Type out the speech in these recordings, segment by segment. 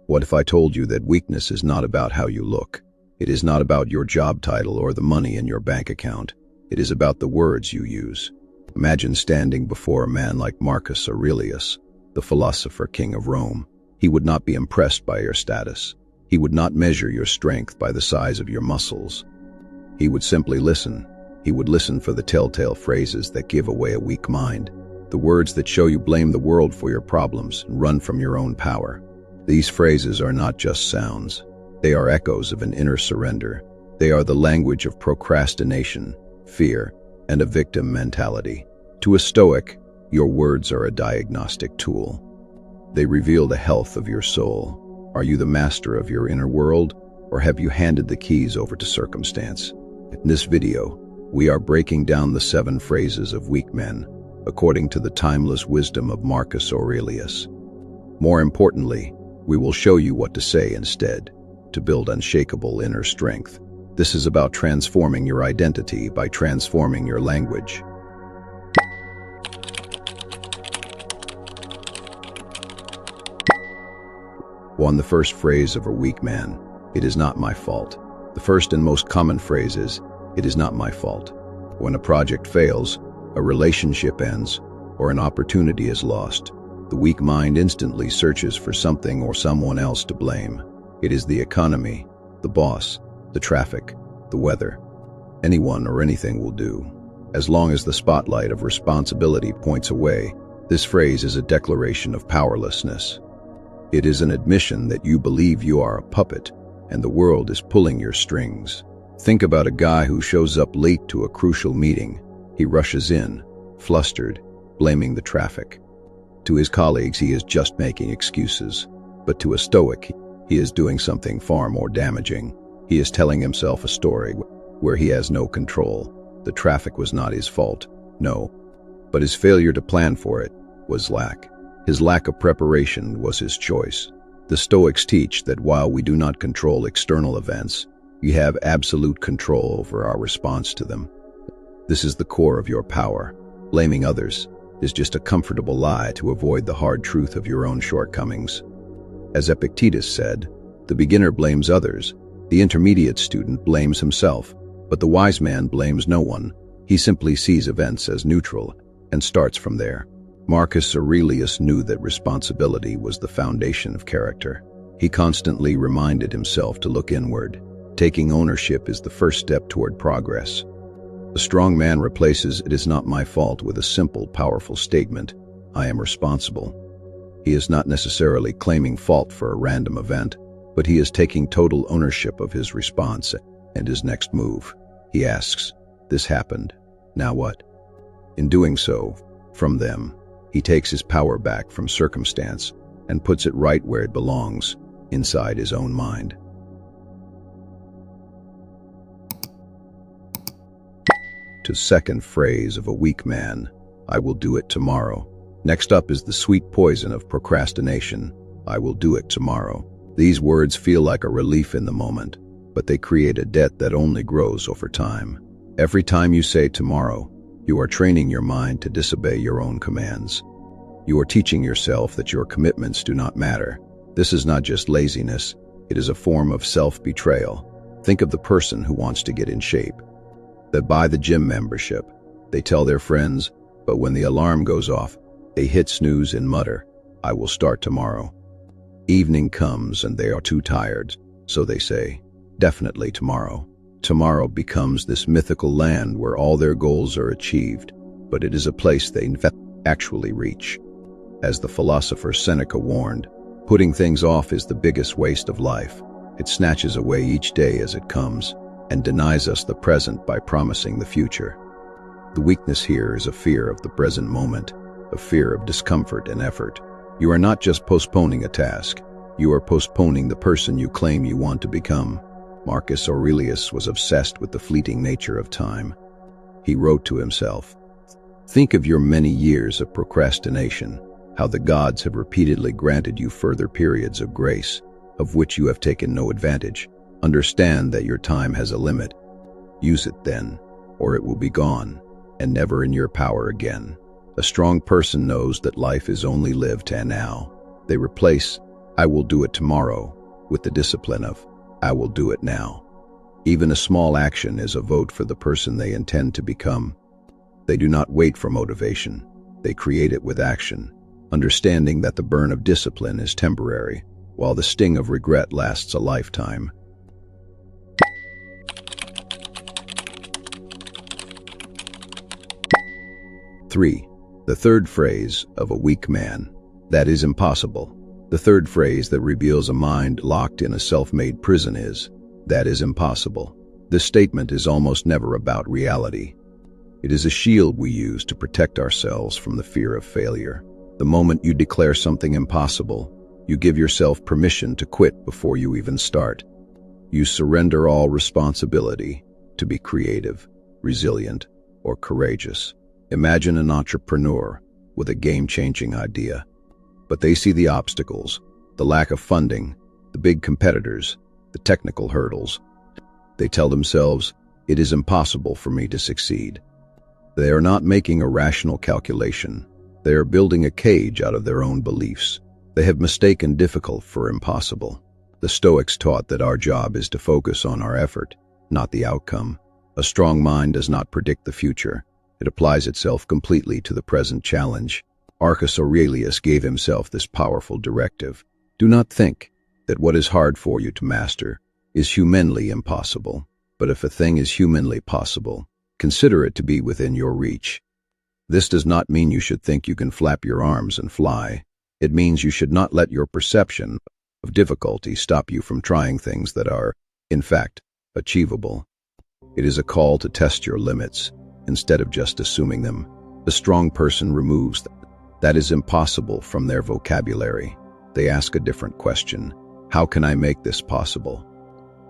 What if I told you that weakness is not about how you look? It is not about your job title or the money in your bank account. It is about the words you use. Imagine standing before a man like Marcus Aurelius, the philosopher king of Rome. He would not be impressed by your status. He would not measure your strength by the size of your muscles. He would simply listen. He would listen for the telltale phrases that give away a weak mind, the words that show you blame the world for your problems and run from your own power. These phrases are not just sounds. They are echoes of an inner surrender. They are the language of procrastination, fear, and a victim mentality. To a Stoic, your words are a diagnostic tool. They reveal the health of your soul. Are you the master of your inner world, or have you handed the keys over to circumstance? In this video, we are breaking down the 7 phrases of weak men, according to the timeless wisdom of Marcus Aurelius. More importantly, we will show you what to say instead, to build unshakable inner strength. This is about transforming your identity by transforming your language. 1. The first phrase of a weak man: it is not my fault. The first and most common phrase is, it is not my fault. When a project fails, a relationship ends, or an opportunity is lost, the weak mind instantly searches for something or someone else to blame. It is the economy, the boss, the traffic, the weather. Anyone or anything will do. As long as the spotlight of responsibility points away, this phrase is a declaration of powerlessness. It is an admission that you believe you are a puppet and the world is pulling your strings. Think about a guy who shows up late to a crucial meeting. He rushes in, flustered, blaming the traffic. To his colleagues, he is just making excuses. But to a Stoic, he is doing something far more damaging. He is telling himself a story where he has no control. The traffic was not his fault, no. But his failure to plan for it was lack. His lack of preparation was his choice. The Stoics teach that while we do not control external events, we have absolute control over our response to them. This is the core of your power. Blaming others is just a comfortable lie to avoid the hard truth of your own shortcomings. As Epictetus said, the beginner blames others, the intermediate student blames himself, but the wise man blames no one. He simply sees events as neutral and starts from there. Marcus Aurelius knew that responsibility was the foundation of character. He constantly reminded himself to look inward. Taking ownership is the first step toward progress. The strong man replaces "it is not my fault" with a simple, powerful statement: I am responsible. He is not necessarily claiming fault for a random event, but he is taking total ownership of his response and his next move. He asks, this happened, now what? In doing so, from them, he takes his power back from circumstance and puts it right where it belongs, inside his own mind. To second phrase of a weak man: I will do it tomorrow. Next up is the sweet poison of procrastination: I will do it tomorrow. These words feel like a relief in the moment, but they create a debt that only grows over time. Every time you say tomorrow, you are training your mind to disobey your own commands. You are teaching yourself that your commitments do not matter. This is not just laziness, it is a form of self-betrayal. Think of the person who wants to get in shape. They buy the gym membership, they tell their friends, but when the alarm goes off, they hit snooze and mutter, I will start tomorrow. Evening comes and they are too tired, so they say, definitely tomorrow. Tomorrow becomes this mythical land where all their goals are achieved, but it is a place they actually reach. As the philosopher Seneca warned, putting things off is the biggest waste of life. It snatches away each day as it comes and denies us the present by promising the future. The weakness here is a fear of the present moment, a fear of discomfort and effort. You are not just postponing a task, you are postponing the person you claim you want to become. Marcus Aurelius was obsessed with the fleeting nature of time. He wrote to himself, think of your many years of procrastination, how the gods have repeatedly granted you further periods of grace, of which you have taken no advantage. Understand that your time has a limit. Use it then, or it will be gone, and never in your power again. A strong person knows that life is only lived now. They replace I will do it tomorrow, with the discipline of, I will do it now. Even a small action is a vote for the person they intend to become. They do not wait for motivation. They create it with action, understanding that the burn of discipline is temporary, while the sting of regret lasts a lifetime. Three, the third phrase of a weak man. That is impossible. The third phrase that reveals a mind locked in a self-made prison is, that is impossible. This statement is almost never about reality. It is a shield we use to protect ourselves from the fear of failure. The moment you declare something impossible, you give yourself permission to quit before you even start. You surrender all responsibility to be creative, resilient, or courageous. Imagine an entrepreneur with a game-changing idea, but they see the obstacles, the lack of funding, the big competitors, the technical hurdles. They tell themselves, it is impossible for me to succeed. They are not making a rational calculation. They are building a cage out of their own beliefs. They have mistaken difficult for impossible. The Stoics taught that our job is to focus on our effort, not the outcome. A strong mind does not predict the future. It applies itself completely to the present challenge. Marcus Aurelius gave himself this powerful directive. Do not think that what is hard for you to master is humanly impossible. But if a thing is humanly possible, consider it to be within your reach. This does not mean you should think you can flap your arms and fly. It means you should not let your perception of difficulty stop you from trying things that are, in fact, achievable. It is a call to test your limits, instead of just assuming them. The strong person removes that is impossible from their vocabulary. They ask a different question. How can I make this possible?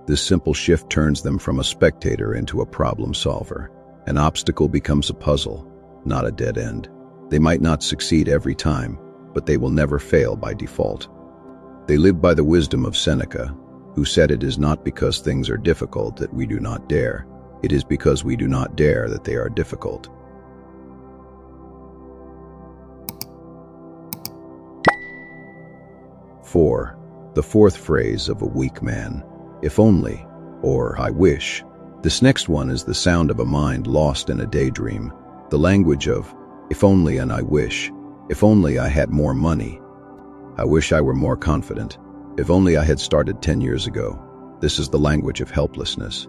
This simple shift turns them from a spectator into a problem solver. An obstacle becomes a puzzle, not a dead end. They might not succeed every time, but they will never fail by default. They live by the wisdom of Seneca, who said it is not because things are difficult that we do not dare. It is because we do not dare that they are difficult. Four, the fourth phrase of a weak man. If only, or I wish. This next one is the sound of a mind lost in a daydream. The language of, if only and I wish. If only I had more money. I wish I were more confident. If only I had started 10 years ago. This is the language of helplessness.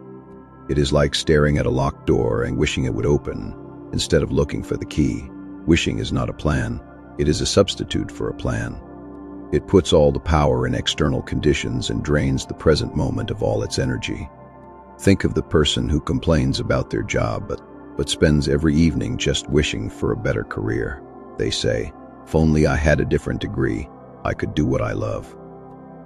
It is like staring at a locked door and wishing it would open, instead of looking for the key. Wishing is not a plan. It is a substitute for a plan. It puts all the power in external conditions and drains the present moment of all its energy. Think of the person who complains about their job but spends every evening just wishing for a better career. They say, if only I had a different degree, I could do what I love.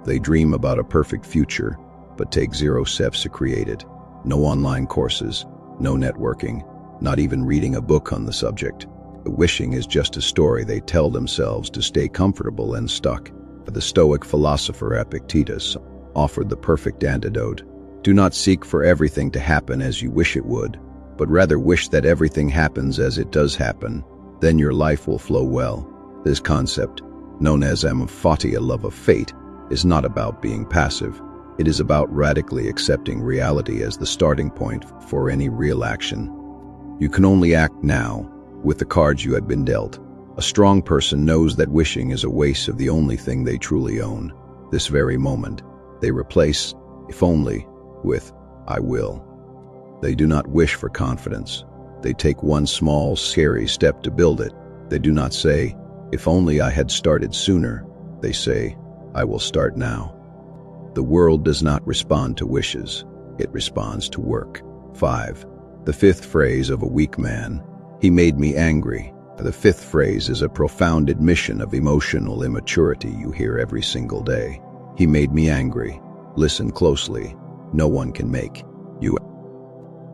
They dream about a perfect future, but take 0 steps to create it. No online courses, no networking, not even reading a book on the subject. The wishing is just a story they tell themselves to stay comfortable and stuck. The Stoic philosopher Epictetus offered the perfect antidote. Do not seek for everything to happen as you wish it would, but rather wish that everything happens as it does happen. Then your life will flow well. This concept, known as emphatia, love of fate, is not about being passive. It is about radically accepting reality as the starting point for any real action. You can only act now, with the cards you had been dealt. A strong person knows that wishing is a waste of the only thing they truly own. This very moment, they replace, if only, with, I will. They do not wish for confidence. They take one small, scary step to build it. They do not say, if only I had started sooner. They say, I will start now. The world does not respond to wishes. It responds to work. 5. The fifth phrase of a weak man. He made me angry. The fifth phrase is a profound admission of emotional immaturity you hear every single day. He made me angry. Listen closely. No one can make you.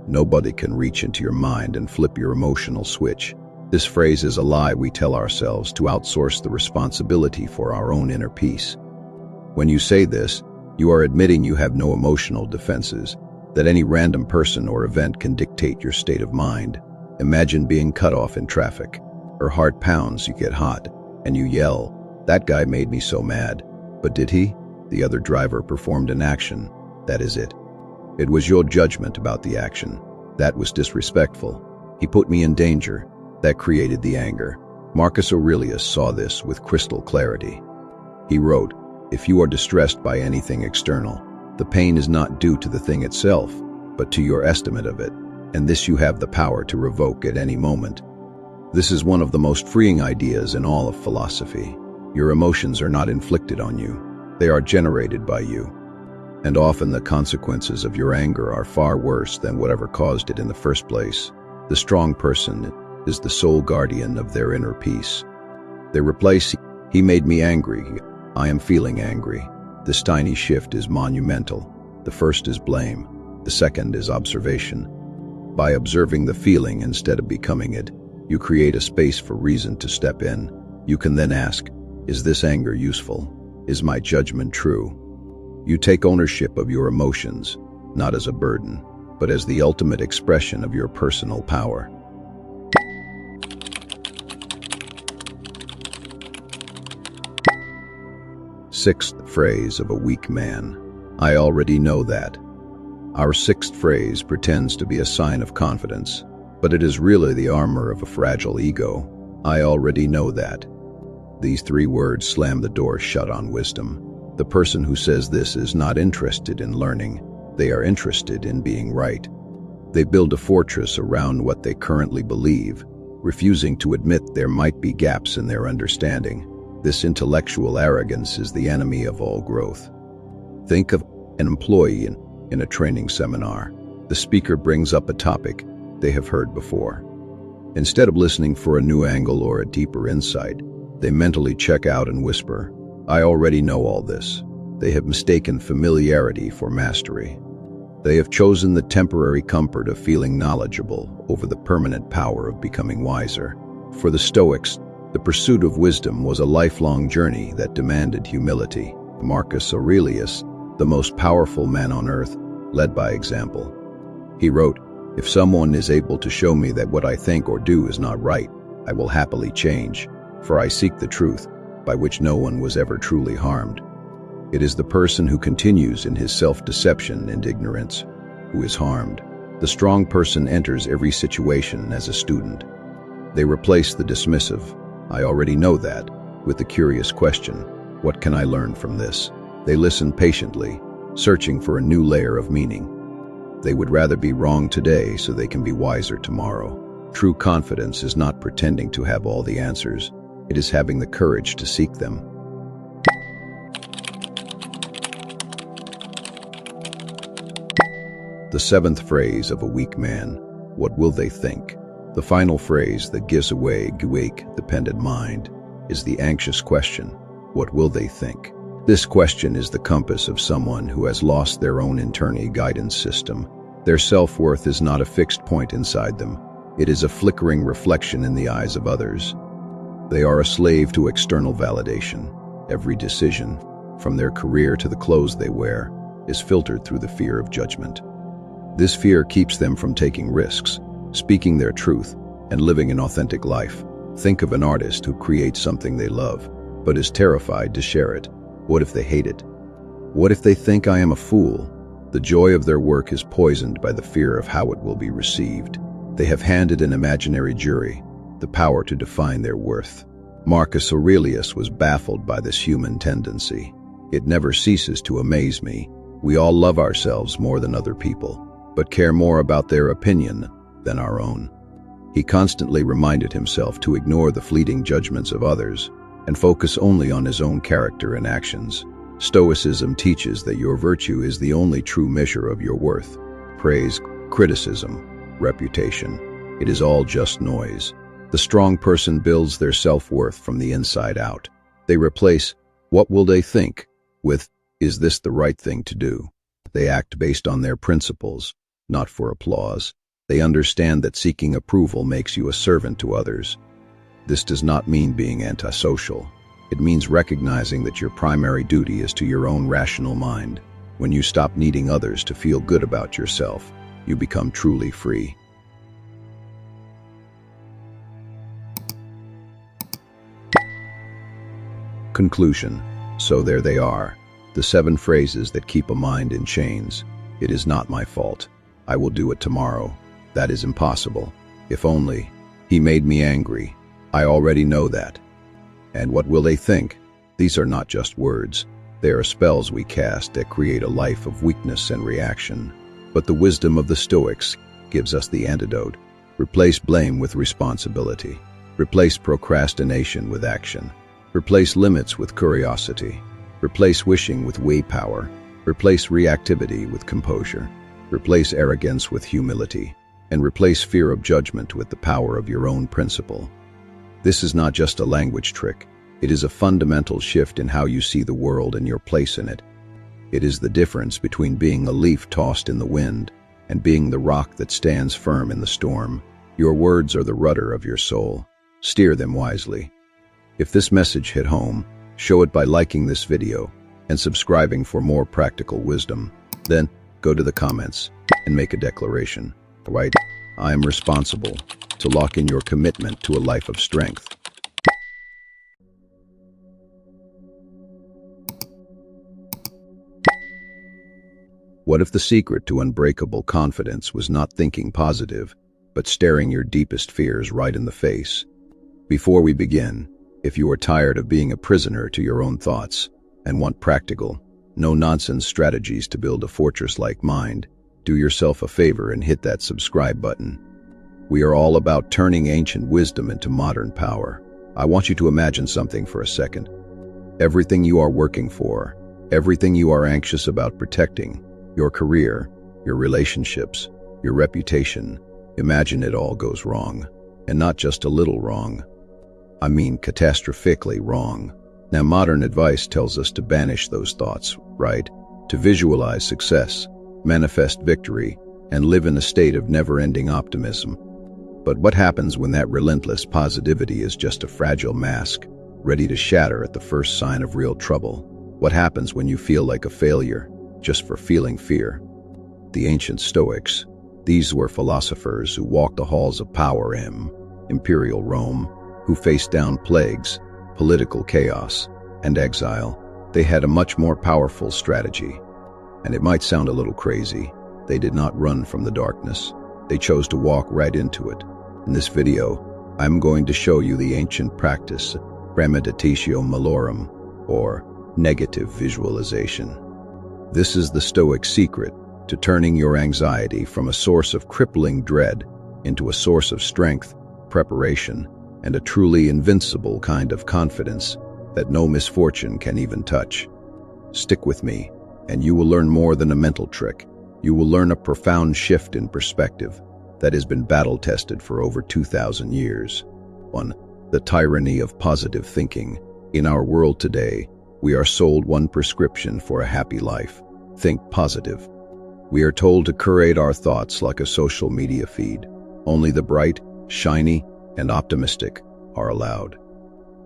Nobody can reach into your mind and flip your emotional switch. This phrase is a lie we tell ourselves to outsource the responsibility for our own inner peace. When you say this, you are admitting you have no emotional defenses, that any random person or event can dictate your state of mind. Imagine being cut off in traffic. Her heart pounds, you get hot, and you yell, that guy made me so mad. But did he? The other driver performed an action. That is it. It was your judgment about the action. That was disrespectful. He put me in danger. That created the anger. Marcus Aurelius saw this with crystal clarity. He wrote, "If you are distressed by anything external, the pain is not due to the thing itself, but to your estimate of it, and this you have the power to revoke at any moment." This is one of the most freeing ideas in all of philosophy. Your emotions are not inflicted on you. They are generated by you. And often the consequences of your anger are far worse than whatever caused it in the first place. The strong person is the sole guardian of their inner peace. They replace, "He made me angry. I am feeling angry." This tiny shift is monumental. The first is blame. The second is observation. By observing the feeling instead of becoming it, you create a space for reason to step in. You can then ask, is this anger useful? Is my judgment true? You take ownership of your emotions, not as a burden, but as the ultimate expression of your personal power. Sixth phrase of a weak man. I already know that. Our sixth phrase pretends to be a sign of confidence, but it is really the armor of a fragile ego. I already know that. These three words slam the door shut on wisdom. The person who says this is not interested in learning. They are interested in being right. They build a fortress around what they currently believe, refusing to admit there might be gaps in their understanding. This intellectual arrogance is the enemy of all growth. Think of an employee in a training seminar. The speaker brings up a topic they have heard before. Instead of listening for a new angle or a deeper insight, they mentally check out and whisper, I already know all this. They have mistaken familiarity for mastery. They have chosen the temporary comfort of feeling knowledgeable over the permanent power of becoming wiser. For the Stoics, the pursuit of wisdom was a lifelong journey that demanded humility. Marcus Aurelius, the most powerful man on earth, led by example. He wrote, "If someone is able to show me that what I think or do is not right, I will happily change, for I seek the truth, by which no one was ever truly harmed." It is the person who continues in his self-deception and ignorance who is harmed. The strong person enters every situation as a student. They replace the dismissive, I already know that, with the curious question, what can I learn from this? They listen patiently, searching for a new layer of meaning. They would rather be wrong today so they can be wiser tomorrow. True confidence is not pretending to have all the answers. It is having the courage to seek them. The seventh phrase of a weak man, what will they think? The final phrase that gives away dependent mind is the anxious question, what will they think? This question is the compass of someone who has lost their own internal guidance system. Their self-worth is not a fixed point inside them. It is a flickering reflection in the eyes of others. They are a slave to external validation. Every decision, from their career to the clothes they wear, is filtered through the fear of judgment. This fear keeps them from taking risks, speaking their truth, and living an authentic life. Think of an artist who creates something they love, but is terrified to share it. What if they hate it? What if they think I am a fool? The joy of their work is poisoned by the fear of how it will be received. They have handed an imaginary jury the power to define their worth. Marcus Aurelius was baffled by this human tendency. It never ceases to amaze me. We all love ourselves more than other people, but care more about their opinion than our own. He constantly reminded himself to ignore the fleeting judgments of others and focus only on his own character and actions. Stoicism teaches that your virtue is the only true measure of your worth. Praise, criticism, reputation, it is all just noise. The strong person builds their self-worth from the inside out. They replace, what will they think, with, is this the right thing to do? They act based on their principles, not for applause. They understand that seeking approval makes you a servant to others. This does not mean being antisocial. It means recognizing that your primary duty is to your own rational mind. When you stop needing others to feel good about yourself, you become truly free. Conclusion. So there they are, the 7 phrases that keep a mind in chains. It is not my fault. I will do it tomorrow. That is impossible. If only. He made me angry. I already know that. And what will they think? These are not just words. They are spells we cast that create a life of weakness and reaction. But the wisdom of the Stoics gives us the antidote. Replace blame with responsibility. Replace procrastination with action. Replace limits with curiosity. Replace wishing with willpower. Replace reactivity with composure. Replace arrogance with humility. And replace fear of judgment with the power of your own principle. This is not just a language trick. It is a fundamental shift in how you see the world and your place in it. It is the difference between being a leaf tossed in the wind and being the rock that stands firm in the storm. Your words are the rudder of your soul. Steer them wisely. If this message hit home, show it by liking this video and subscribing for more practical wisdom. Then, go to the comments and make a declaration. Right? I am responsible to lock in your commitment to a life of strength. What if the secret to unbreakable confidence was not thinking positive, but staring your deepest fears right in the face? Before we begin, if you are tired of being a prisoner to your own thoughts and want practical, no-nonsense strategies to build a fortress-like mind, do yourself a favor and hit that subscribe button. We are all about turning ancient wisdom into modern power. I want you to imagine something for a second. Everything you are working for, everything you are anxious about protecting, your career, your relationships, your reputation, imagine it all goes wrong. And not just a little wrong. I mean catastrophically wrong. Now modern advice tells us to banish those thoughts, right? To visualize success, manifest victory, and live in a state of never-ending optimism. But what happens when that relentless positivity is just a fragile mask, ready to shatter at the first sign of real trouble? What happens when you feel like a failure, just for feeling fear? The ancient Stoics, these were philosophers who walked the halls of power in imperial Rome, who faced down plagues, political chaos, and exile. They had a much more powerful strategy. And it might sound a little crazy. They did not run from the darkness. They chose to walk right into it. In this video, I'm going to show you the ancient practice, premeditatio malorum, or negative visualization. This is the Stoic secret to turning your anxiety from a source of crippling dread into a source of strength, preparation, and a truly invincible kind of confidence that no misfortune can even touch. Stick with me, and you will learn more than a mental trick. You will learn a profound shift in perspective that has been battle-tested for over 2,000 years. 1. The tyranny of positive thinking. In our world today, we are sold one prescription for a happy life. Think positive. We are told to curate our thoughts like a social media feed. Only the bright, shiny, and optimistic are allowed.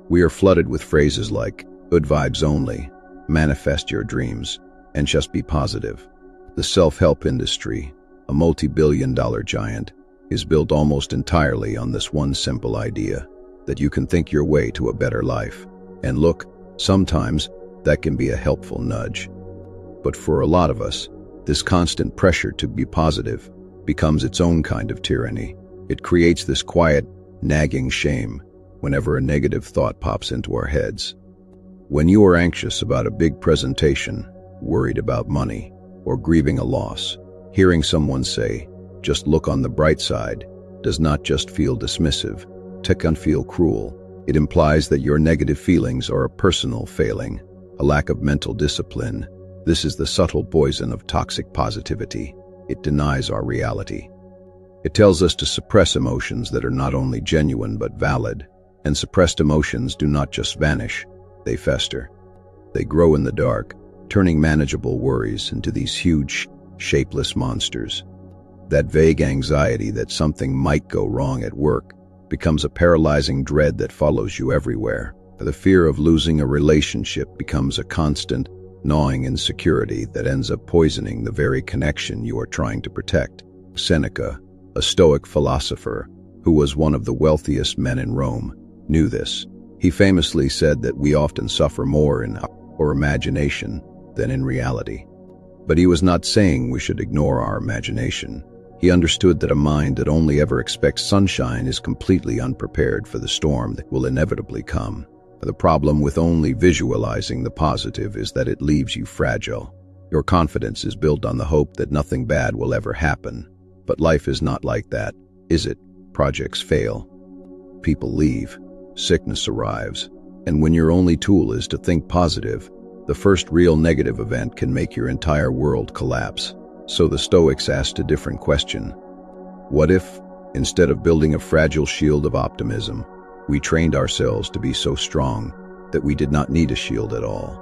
We are flooded with phrases like, good vibes only, manifest your dreams, and just be positive. The self-help industry, a multi-billion-dollar giant, is built almost entirely on this one simple idea, that you can think your way to a better life. And look, sometimes that can be a helpful nudge. But for a lot of us, this constant pressure to be positive becomes its own kind of tyranny. It creates this quiet, nagging shame whenever a negative thought pops into our heads. When you are anxious about a big presentation, worried about money, or grieving a loss, hearing someone say, just look on the bright side, does not just feel dismissive, it can feel cruel. It implies that your negative feelings are a personal failing, a lack of mental discipline. This is the subtle poison of toxic positivity. It denies our reality. It tells us to suppress emotions that are not only genuine but valid, and suppressed emotions do not just vanish, they fester. They grow in the dark, turning manageable worries into these huge, shapeless monsters. That vague anxiety that something might go wrong at work becomes a paralyzing dread that follows you everywhere. The fear of losing a relationship becomes a constant, gnawing insecurity that ends up poisoning the very connection you are trying to protect. Seneca, a Stoic philosopher who was one of the wealthiest men in Rome, knew this. He famously said that we often suffer more in or imagination than in reality. But he was not saying we should ignore our imagination. He understood that a mind that only ever expects sunshine is completely unprepared for the storm that will inevitably come. The problem with only visualizing the positive is that it leaves you fragile. Your confidence is built on the hope that nothing bad will ever happen. But life is not like that, is it? Projects fail. People leave. Sickness arrives. And when your only tool is to think positive, the first real negative event can make your entire world collapse. So the Stoics asked a different question. What if, instead of building a fragile shield of optimism, we trained ourselves to be so strong that we did not need a shield at all?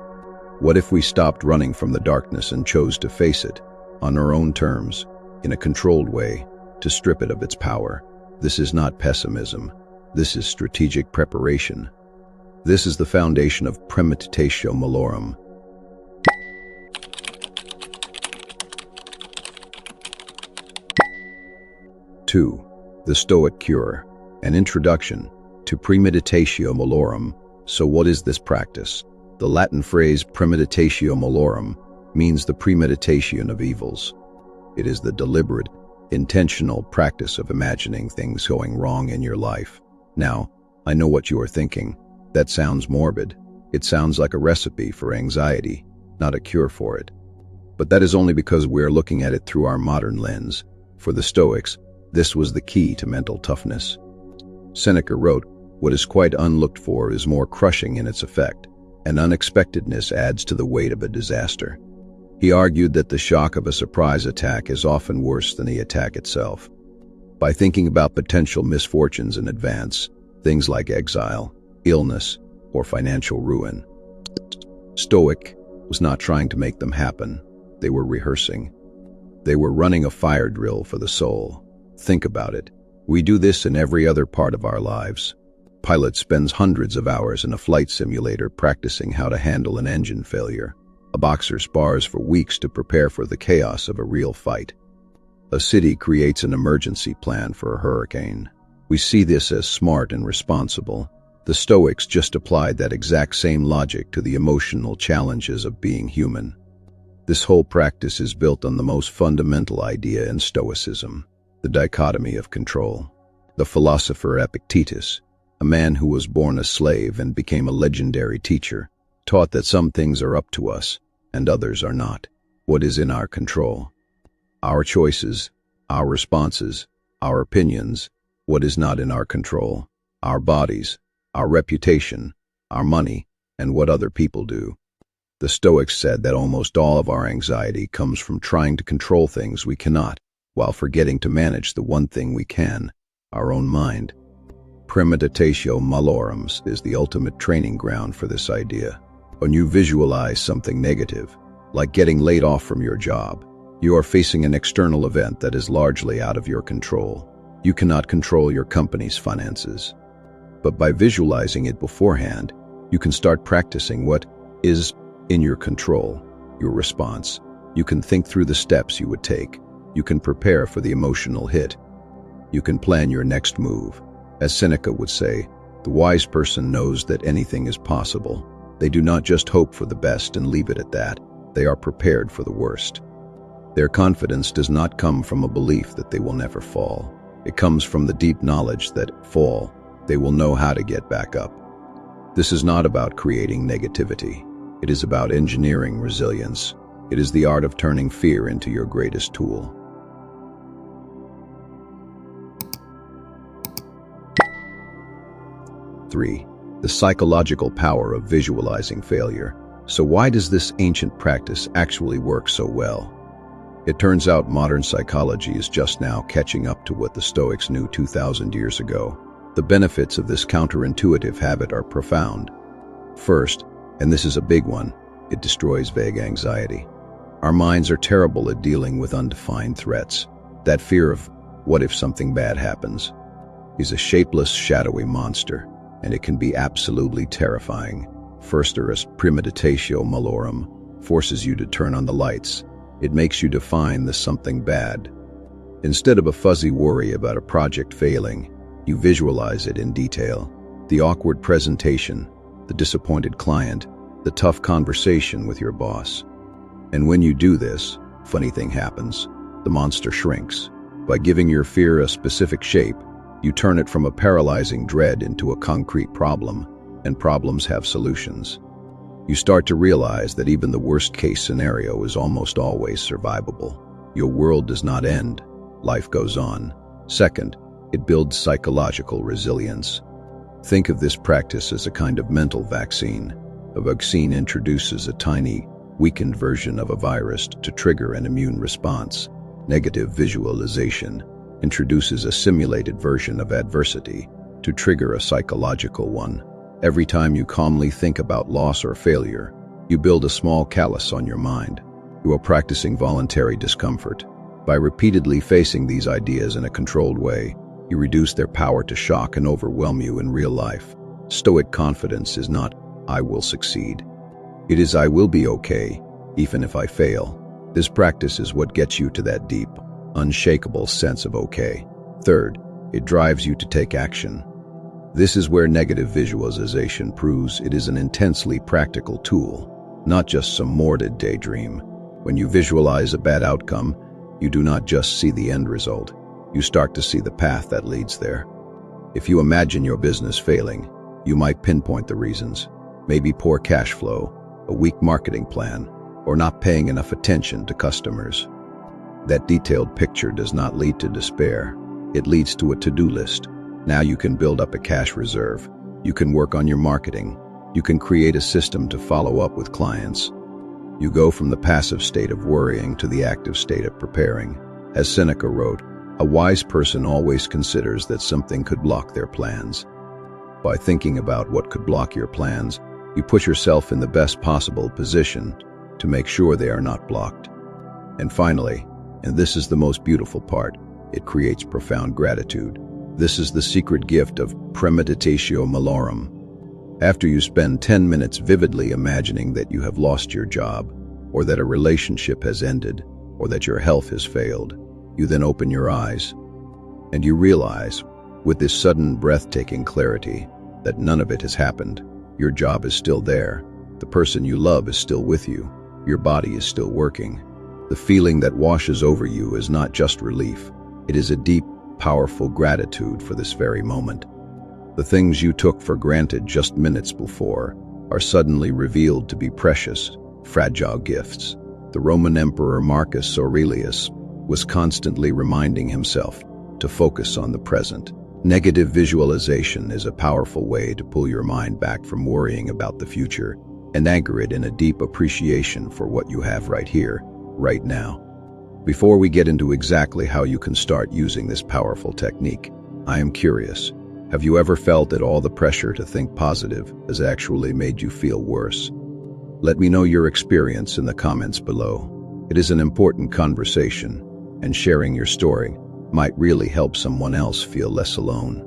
What if we stopped running from the darkness and chose to face it, on our own terms, in a controlled way, to strip it of its power? This is not pessimism. This is strategic preparation. This is the foundation of premeditatio malorum. 2. The Stoic Cure, an introduction to premeditatio malorum. So what is this practice? The Latin phrase premeditatio malorum means the premeditation of evils. It is the deliberate, intentional practice of imagining things going wrong in your life. Now, I know what you are thinking. That sounds morbid. It sounds like a recipe for anxiety, not a cure for it. But that is only because we're looking at it through our modern lens. For the Stoics, this was the key to mental toughness. Seneca wrote, "What is quite unlooked for is more crushing in its effect, and unexpectedness adds to the weight of a disaster." He argued that the shock of a surprise attack is often worse than the attack itself. By thinking about potential misfortunes in advance, things like exile, illness, or financial ruin, Stoic was not trying to make them happen. They were rehearsing. They were running a fire drill for the soul. Think about it. We do this in every other part of our lives. Pilot spends hundreds of hours in a flight simulator practicing how to handle an engine failure. A boxer spars for weeks to prepare for the chaos of a real fight. A city creates an emergency plan for a hurricane. We see this as smart and responsible. The Stoics just applied that exact same logic to the emotional challenges of being human. This whole practice is built on the most fundamental idea in Stoicism, the dichotomy of control. The philosopher Epictetus, a man who was born a slave and became a legendary teacher, taught that some things are up to us and others are not. What is in our control? Our choices, our responses, our opinions. What is not in our control? Our bodies, our reputation, our money, and what other people do. The Stoics said that almost all of our anxiety comes from trying to control things we cannot, while forgetting to manage the one thing we can, our own mind. Premeditatio malorum is the ultimate training ground for this idea. When you visualize something negative, like getting laid off from your job, you are facing an external event that is largely out of your control. You cannot control your company's finances. But by visualizing it beforehand, you can start practicing what is in your control, your response. You can think through the steps you would take. You can prepare for the emotional hit. You can plan your next move. As Seneca would say, the wise person knows that anything is possible. They do not just hope for the best and leave it at that. They are prepared for the worst. Their confidence does not come from a belief that they will never fall. It comes from the deep knowledge that, fall, they will know how to get back up. This is not about creating negativity. It is about engineering resilience. It is the art of turning fear into your greatest tool. Three, the psychological power of visualizing failure. So why does this ancient practice actually work so well? It turns out modern psychology is just now catching up to what the Stoics knew 2,000 years ago. The benefits of this counterintuitive habit are profound. First, and this is a big one, it destroys vague anxiety. Our minds are terrible at dealing with undefined threats. That fear of, what if something bad happens, is a shapeless, shadowy monster, and it can be absolutely terrifying. Firsterus premeditatio malorum forces you to turn on the lights. It makes you define the something bad. Instead of a fuzzy worry about a project failing, you visualize it in detail. The awkward presentation, the disappointed client, the tough conversation with your boss. And when you do this, funny thing happens. The monster shrinks. By giving your fear a specific shape, you turn it from a paralyzing dread into a concrete problem, and problems have solutions. You start to realize that even the worst-case scenario is almost always survivable. Your world does not end. Life goes on. Second, it builds psychological resilience. Think of this practice as a kind of mental vaccine. A vaccine introduces a tiny, weakened version of a virus to trigger an immune response. Negative visualization introduces a simulated version of adversity to trigger a psychological one. Every time you calmly think about loss or failure, you build a small callus on your mind. You are practicing voluntary discomfort. By repeatedly facing these ideas in a controlled way, you reduce their power to shock and overwhelm you in real life. Stoic confidence is not, "I will succeed." It is, "I will be okay, even if I fail." This practice is what gets you to that deep, unshakable sense of okay. Third, it drives you to take action. This is where negative visualization proves it is an intensely practical tool, not just some morbid daydream. When you visualize a bad outcome, you do not just see the end result. You start to see the path that leads there. If you imagine your business failing, you might pinpoint the reasons. Maybe poor cash flow, a weak marketing plan, or not paying enough attention to customers. That detailed picture does not lead to despair. It leads to a to-do list. Now you can build up a cash reserve. You can work on your marketing. You can create a system to follow up with clients. You go from the passive state of worrying to the active state of preparing. As Seneca wrote, "A wise person always considers that something could block their plans." By thinking about what could block your plans, you put yourself in the best possible position to make sure they are not blocked. And finally, and this is the most beautiful part, it creates profound gratitude. This is the secret gift of premeditatio malorum. After you spend 10 minutes vividly imagining that you have lost your job, or that a relationship has ended, or that your health has failed, you then open your eyes, and you realize, with this sudden breathtaking clarity, that none of it has happened. Your job is still there. The person you love is still with you. Your body is still working. The feeling that washes over you is not just relief. It is a deep, powerful gratitude for this very moment. The things you took for granted just minutes before are suddenly revealed to be precious, fragile gifts. The Roman Emperor Marcus Aurelius was constantly reminding himself to focus on the present. Negative visualization is a powerful way to pull your mind back from worrying about the future and anchor it in a deep appreciation for what you have right here, right now. Before we get into exactly how you can start using this powerful technique, I am curious, have you ever felt that all the pressure to think positive has actually made you feel worse? Let me know your experience in the comments below. It is an important conversation, and sharing your story might really help someone else feel less alone.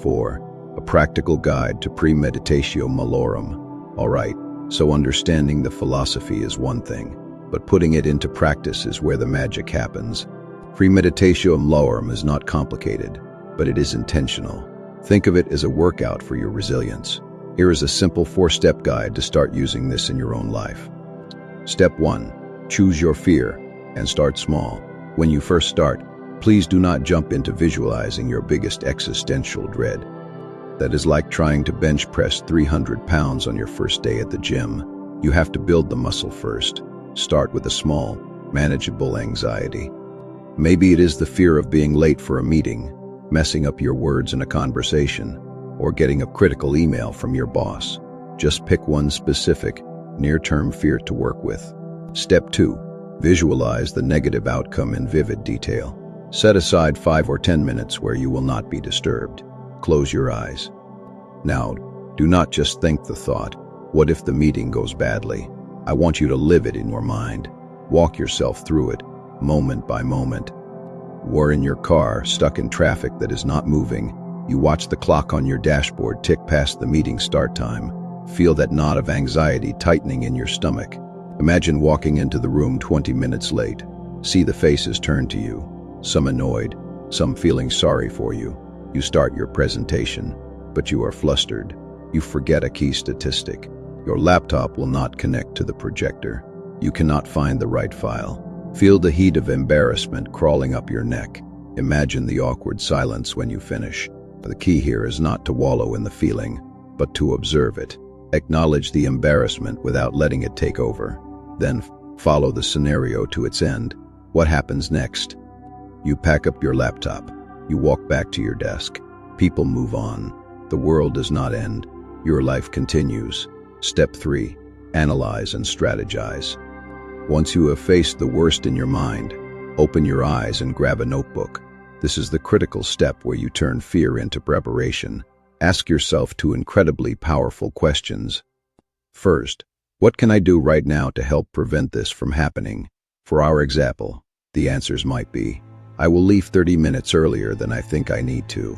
4. A practical guide to premeditatio malorum. Alright, so understanding the philosophy is one thing, but putting it into practice is where the magic happens. Premeditatio malorum is not complicated, but it is intentional. Think of it as a workout for your resilience. Here is a simple 4-step guide to start using this in your own life. Step 1. Choose your fear and start small. When you first start, please do not jump into visualizing your biggest existential dread. That is like trying to bench press 300 pounds on your first day at the gym. You have to build the muscle first. Start with a small, manageable anxiety. Maybe it is the fear of being late for a meeting, messing up your words in a conversation, or getting a critical email from your boss. Just pick one specific, near-term fear to work with. Step 2. Visualize the negative outcome in vivid detail. Set aside 5 or 10 minutes where you will not be disturbed. Close your eyes. Now, do not just think the thought, "What if the meeting goes badly?" I want you to live it in your mind. Walk yourself through it, moment by moment. Or in your car, stuck in traffic that is not moving, you watch the clock on your dashboard tick past the meeting start time. Feel that knot of anxiety tightening in your stomach. Imagine walking into the room 20 minutes late. See the faces turn to you, some annoyed, some feeling sorry for you. You start your presentation, but you are flustered. You forget a key statistic. Your laptop will not connect to the projector. You cannot find the right file. Feel the heat of embarrassment crawling up your neck. Imagine the awkward silence when you finish. The key here is not to wallow in the feeling, but to observe it. Acknowledge the embarrassment without letting it take over. Then follow the scenario to its end. What happens next? You pack up your laptop. You walk back to your desk. People move on. The world does not end. Your life continues. Step 3. Analyze and strategize. Once you have faced the worst in your mind, open your eyes and grab a notebook. This is the critical step where you turn fear into preparation. Ask yourself 2 incredibly powerful questions. First, what can I do right now to help prevent this from happening? For our example, the answers might be, I will leave 30 minutes earlier than I think I need to.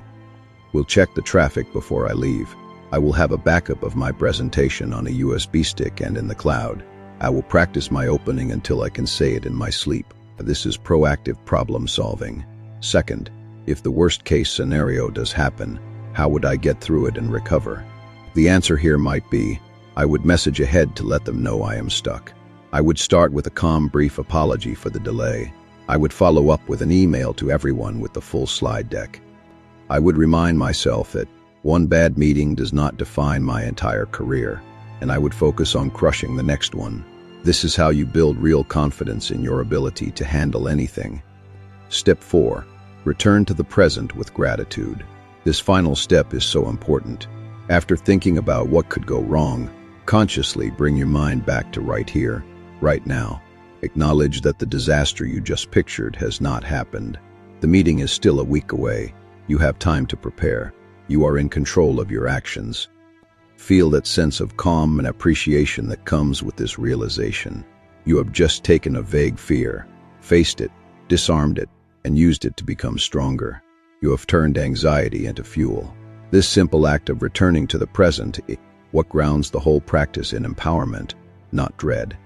We'll check the traffic before I leave. I will have a backup of my presentation on a USB stick and in the cloud. I will practice my opening until I can say it in my sleep. This is proactive problem solving. Second, if the worst case scenario does happen, how would I get through it and recover? The answer here might be, I would message ahead to let them know I am stuck. I would start with a calm, brief apology for the delay. I would follow up with an email to everyone with the full slide deck. I would remind myself that one bad meeting does not define my entire career, and I would focus on crushing the next one. This is how you build real confidence in your ability to handle anything. Step 4. Return to the present with gratitude. This final step is so important. After thinking about what could go wrong, consciously bring your mind back to right here, right now. Acknowledge that the disaster you just pictured has not happened. The meeting is still a week away. You have time to prepare. You are in control of your actions. Feel that sense of calm and appreciation that comes with this realization. You have just taken a vague fear, faced it, disarmed it, and used it to become stronger. You have turned anxiety into fuel. This simple act of returning to the present is what grounds the whole practice in empowerment, not dread.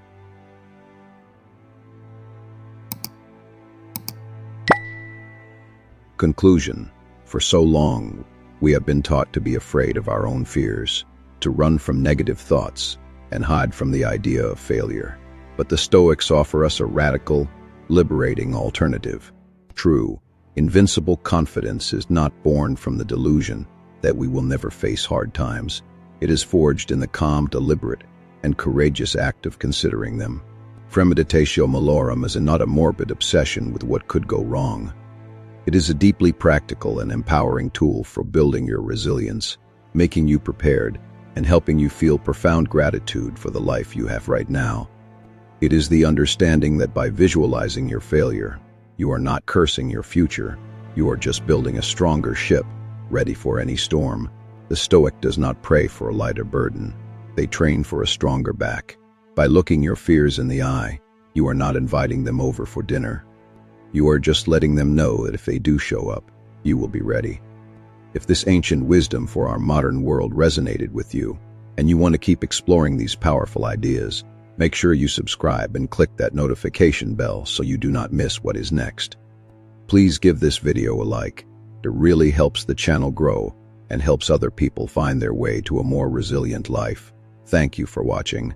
Conclusion. For so long, we have been taught to be afraid of our own fears, to run from negative thoughts, and hide from the idea of failure. But the Stoics offer us a radical, liberating alternative. True, invincible confidence is not born from the delusion that we will never face hard times. It is forged in the calm, deliberate, and courageous act of considering them. Premeditatio malorum is not a morbid obsession with what could go wrong. It is a deeply practical and empowering tool for building your resilience, making you prepared, and helping you feel profound gratitude for the life you have right now. It is the understanding that by visualizing your failure, you are not cursing your future, you are just building a stronger ship, ready for any storm. The Stoic does not pray for a lighter burden. They train for a stronger back. By looking your fears in the eye, you are not inviting them over for dinner. You are just letting them know that if they do show up, you will be ready. If this ancient wisdom for our modern world resonated with you, and you want to keep exploring these powerful ideas, make sure you subscribe and click that notification bell so you do not miss what is next. Please give this video a like. It really helps the channel grow and helps other people find their way to a more resilient life. Thank you for watching.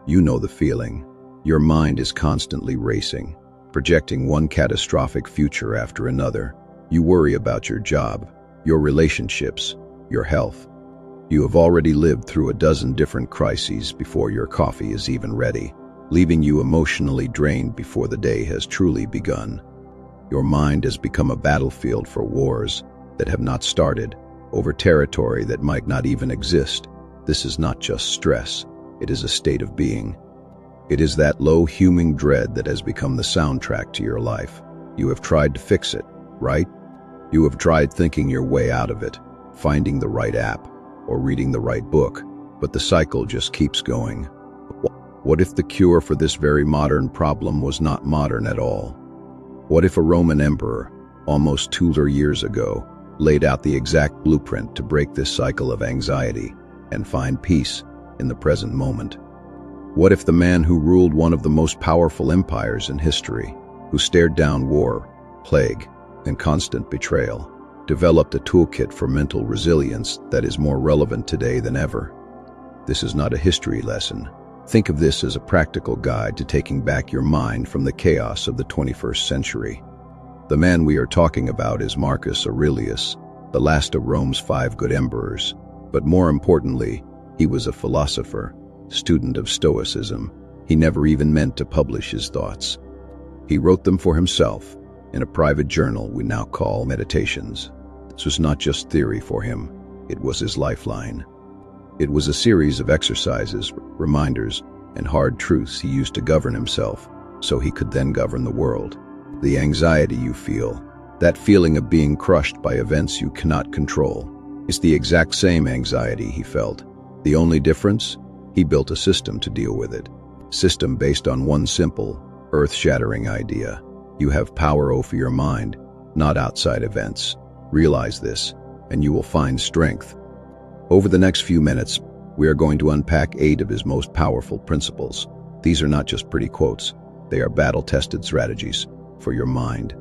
You know the feeling. Your mind is constantly racing, projecting one catastrophic future after another. You worry about your job, your relationships, your health. You have already lived through a dozen different crises before your coffee is even ready, leaving you emotionally drained before the day has truly begun. Your mind has become a battlefield for wars that have not started, over territory that might not even exist. This is not just stress. It is a state of being. It is that low human dread that has become the soundtrack to your life. You have tried to fix it, right? You have tried thinking your way out of it, finding the right app, or reading the right book, but the cycle just keeps going. What if the cure for this very modern problem was not modern at all? What if a Roman emperor, almost 200 years ago, laid out the exact blueprint to break this cycle of anxiety and find peace in the present moment. What if the man who ruled one of the most powerful empires in history, who stared down war, plague, and constant betrayal, developed a toolkit for mental resilience that is more relevant today than ever? This is not a history lesson. Think of this as a practical guide to taking back your mind from the chaos of the 21st century. The man we are talking about is Marcus Aurelius, the last of Rome's 5 good emperors. But more importantly, he was a philosopher, student of Stoicism. He never even meant to publish his thoughts. He wrote them for himself in a private journal we now call Meditations. This was not just theory for him, it was his lifeline. It was a series of exercises, reminders, and hard truths he used to govern himself, so he could then govern the world. The anxiety you feel, that feeling of being crushed by events you cannot control, is the exact same anxiety he felt. The only difference? He built a system to deal with it. System based on one simple, earth-shattering idea. You have power over your mind, not outside events. Realize this, and you will find strength. Over the next few minutes, we are going to unpack 8 of his most powerful principles. These are not just pretty quotes. They are battle-tested strategies for your mind.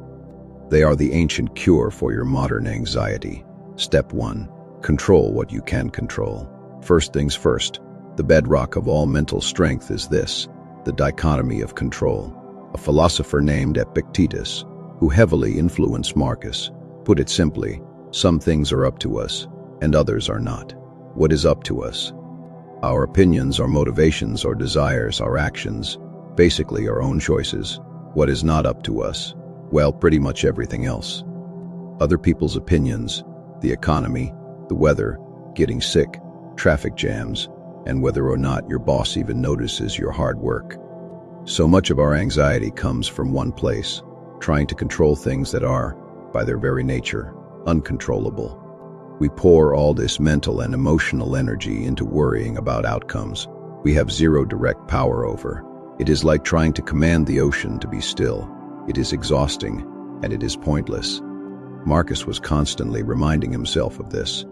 They are the ancient cure for your modern anxiety. Step 1. Control what you can control. First things first, the bedrock of all mental strength is this, the dichotomy of control. A philosopher named Epictetus, who heavily influenced Marcus, put it simply, some things are up to us, and others are not. What is up to us? Our opinions, our motivations, our desires, our actions, basically our own choices. What is not up to us? Well, pretty much everything else. Other people's opinions, the economy, the weather, getting sick, traffic jams, and whether or not your boss even notices your hard work. So much of our anxiety comes from one place, trying to control things that are, by their very nature, uncontrollable. We pour all this mental and emotional energy into worrying about outcomes we have zero direct power over. It is like trying to command the ocean to be still. It is exhausting, and it is pointless. Marcus was constantly reminding himself of this.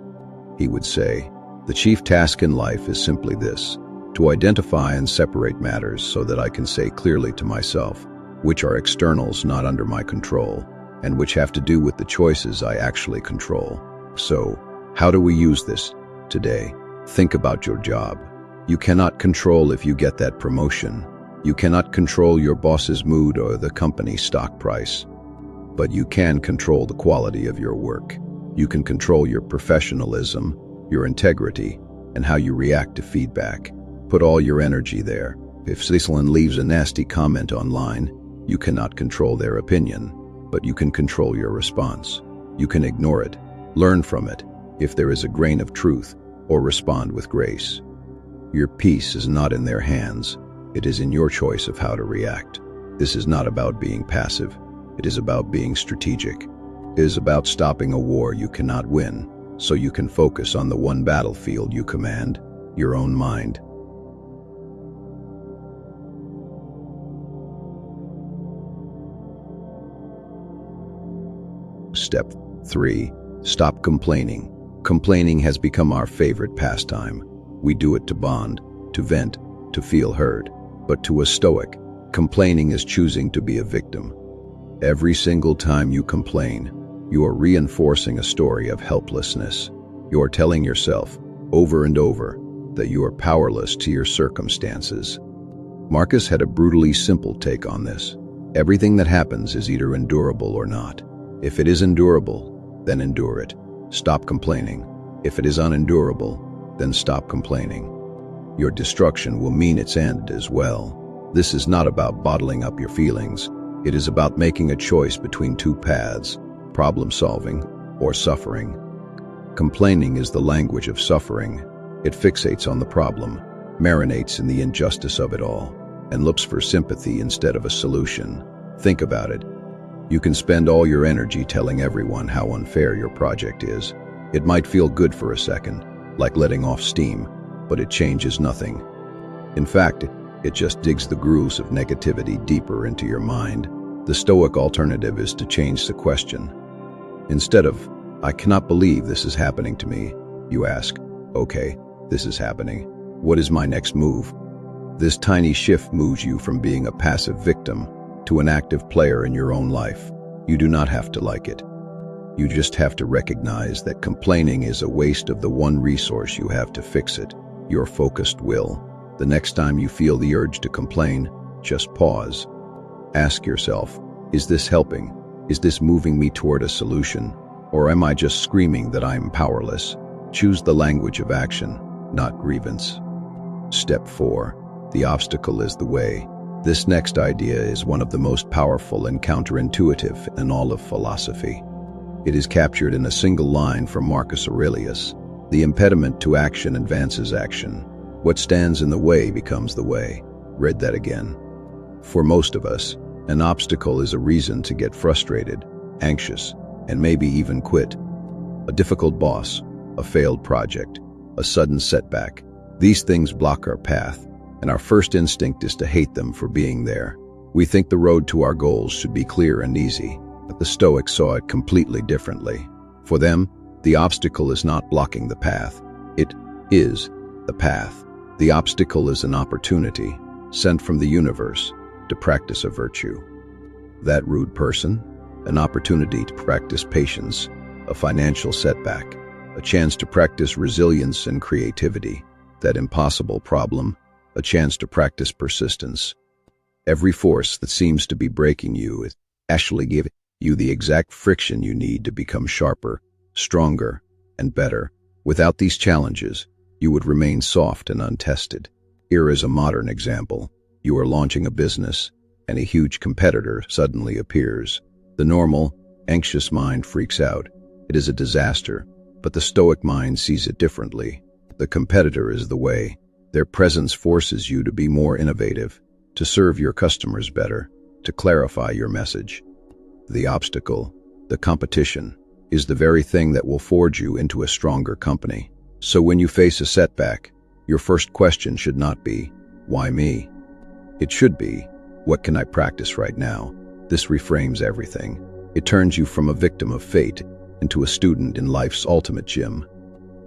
He would say, "The chief task in life is simply this, to identify and separate matters so that I can say clearly to myself, which are externals not under my control, and which have to do with the choices I actually control." So, how do we use this today? Think about your job. You cannot control if you get that promotion. You cannot control your boss's mood or the company's stock price. But you can control the quality of your work. You can control your professionalism, your integrity, and how you react to feedback. Put all your energy there. If someone leaves a nasty comment online, you cannot control their opinion, but you can control your response. You can ignore it, learn from it, if there is a grain of truth, or respond with grace. Your peace is not in their hands. It is in your choice of how to react. This is not about being passive. It is about being strategic. It is about stopping a war you cannot win, so you can focus on the one battlefield you command, your own mind. Step 3. Stop complaining. Complaining has become our favorite pastime. We do it to bond, to vent, to feel heard. But to a Stoic, complaining is choosing to be a victim. Every single time you complain, you are reinforcing a story of helplessness. You are telling yourself, over and over, that you are powerless to your circumstances. Marcus had a brutally simple take on this. Everything that happens is either endurable or not. If it is endurable, then endure it. Stop complaining. If it is unendurable, then stop complaining. Your destruction will mean its end as well. This is not about bottling up your feelings. It is about making a choice between two paths, problem solving or suffering. Complaining is the language of suffering. It fixates on the problem, marinates in the injustice of it all, and looks for sympathy instead of a solution. Think about it. You can spend all your energy telling everyone how unfair your project is. It might feel good for a second, like letting off steam, but it changes nothing. In fact, it just digs the grooves of negativity deeper into your mind. The Stoic alternative is to change the question. Instead of, I cannot believe this is happening to me. You ask, okay, this is happening. What is my next move? This tiny shift moves you from being a passive victim to an active player in your own life. You do not have to like it. You just have to recognize that complaining is a waste of the one resource you have to fix it, your focused will. The next time you feel the urge to complain, just pause. Ask yourself, is this helping? Is this moving me toward a solution? Or am I just screaming that I'm powerless? Choose the language of action, not grievance. Step 4. The obstacle is the way. This next idea is one of the most powerful and counterintuitive in all of philosophy. It is captured in a single line from Marcus Aurelius. The impediment to action advances action. What stands in the way becomes the way. Read that again. For most of us, an obstacle is a reason to get frustrated, anxious, and maybe even quit. A difficult boss, a failed project, a sudden setback. These things block our path, and our first instinct is to hate them for being there. We think the road to our goals should be clear and easy, but the Stoics saw it completely differently. For them, the obstacle is not blocking the path. It is the path. The obstacle is an opportunity sent from the universe to practice a virtue. That rude person, an opportunity to practice patience, a financial setback, a chance to practice resilience and creativity. That impossible problem, a chance to practice persistence. Every force that seems to be breaking you is actually giving you the exact friction you need to become sharper, stronger, and better. Without these challenges, you would remain soft and untested. Here is a modern example. You are launching a business, and a huge competitor suddenly appears. The normal, anxious mind freaks out. It is a disaster, but the Stoic mind sees it differently. The competitor is the way. Their presence forces you to be more innovative, to serve your customers better, to clarify your message. The obstacle, the competition, is the very thing that will forge you into a stronger company. So when you face a setback, your first question should not be, why me? It should be, what can I practice right now? This reframes everything. It turns you from a victim of fate into a student in life's ultimate gym.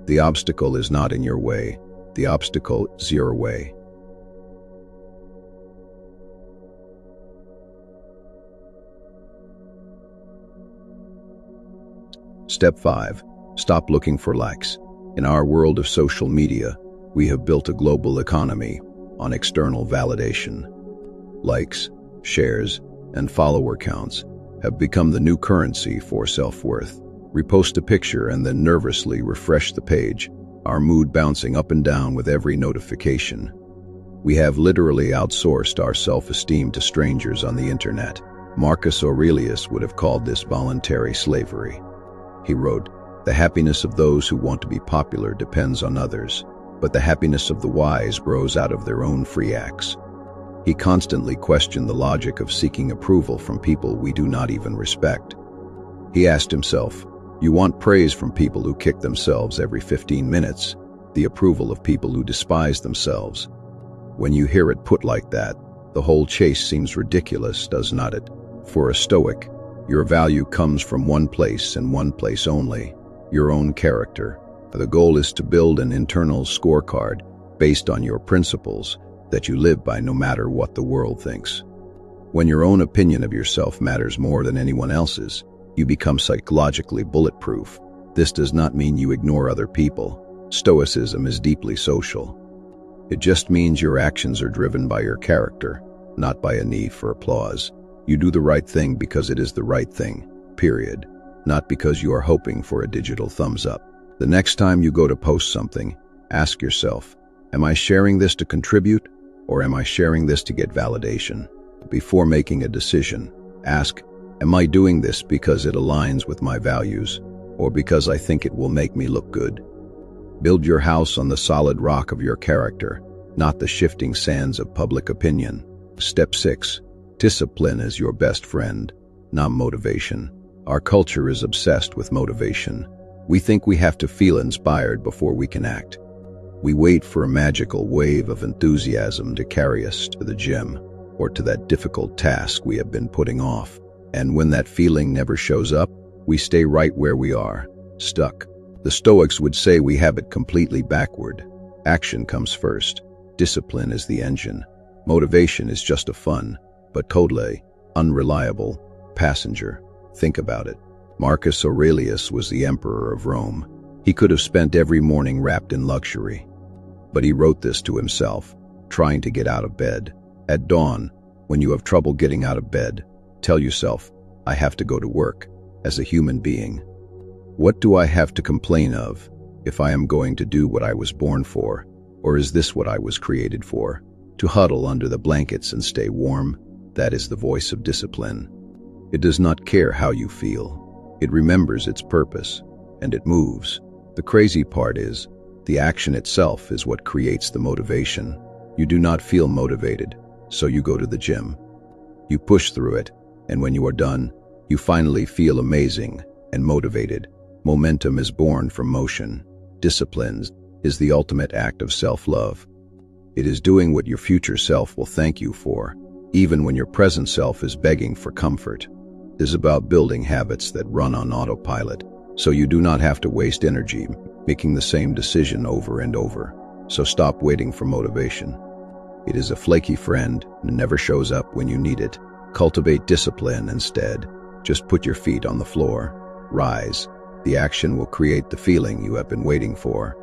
The obstacle is not in your way. The obstacle is your way. Step 5. Stop looking for likes. In our world of social media, we have built a global economy on external validation. Likes, shares, and follower counts have become the new currency for self-worth. Repost a picture and then nervously refresh the page, our mood bouncing up and down with every notification. We have literally outsourced our self-esteem to strangers on the internet. Marcus Aurelius would have called this voluntary slavery. He wrote, "The happiness of those who want to be popular depends on others, but the happiness of the wise grows out of their own free acts." He constantly questioned the logic of seeking approval from people we do not even respect. He asked himself, you want praise from people who kick themselves every 15 minutes, the approval of people who despise themselves. When you hear it put like that, the whole chase seems ridiculous, does not it? For a Stoic, your value comes from one place and one place only, your own character. The goal is to build an internal scorecard based on your principles that you live by no matter what the world thinks. When your own opinion of yourself matters more than anyone else's, you become psychologically bulletproof. This does not mean you ignore other people. Stoicism is deeply social. It just means your actions are driven by your character, not by a need for applause. You do the right thing because it is the right thing, period, not because you are hoping for a digital thumbs up. The next time you go to post something, ask yourself, am I sharing this to contribute, or am I sharing this to get validation? Before making a decision, ask, am I doing this because it aligns with my values, or because I think it will make me look good? Build your house on the solid rock of your character, not the shifting sands of public opinion. Step 6. Discipline is your best friend, not motivation. Our culture is obsessed with motivation. We think we have to feel inspired before we can act. We wait for a magical wave of enthusiasm to carry us to the gym or to that difficult task we have been putting off. And when that feeling never shows up, we stay right where we are, stuck. The Stoics would say we have it completely backward. Action comes first. Discipline is the engine. Motivation is just a fun, but totally unreliable passenger. Think about it. Marcus Aurelius was the emperor of Rome. He could have spent every morning wrapped in luxury. But he wrote this to himself, trying to get out of bed. At dawn, when you have trouble getting out of bed, tell yourself, I have to go to work, as a human being. What do I have to complain of if I am going to do what I was born for? Or is this what I was created for? To huddle under the blankets and stay warm? That is the voice of discipline. It does not care how you feel. It remembers its purpose, and it moves. The crazy part is, the action itself is what creates the motivation. You do not feel motivated, so you go to the gym. You push through it, and when you are done, you finally feel amazing and motivated. Momentum is born from motion. Discipline is the ultimate act of self-love. It is doing what your future self will thank you for, even when your present self is begging for comfort. It is about building habits that run on autopilot, so you do not have to waste energy making the same decision over and over. So stop waiting for motivation. It is a flaky friend and never shows up when you need it. Cultivate discipline instead. Just put your feet on the floor. Rise. The action will create the feeling you have been waiting for.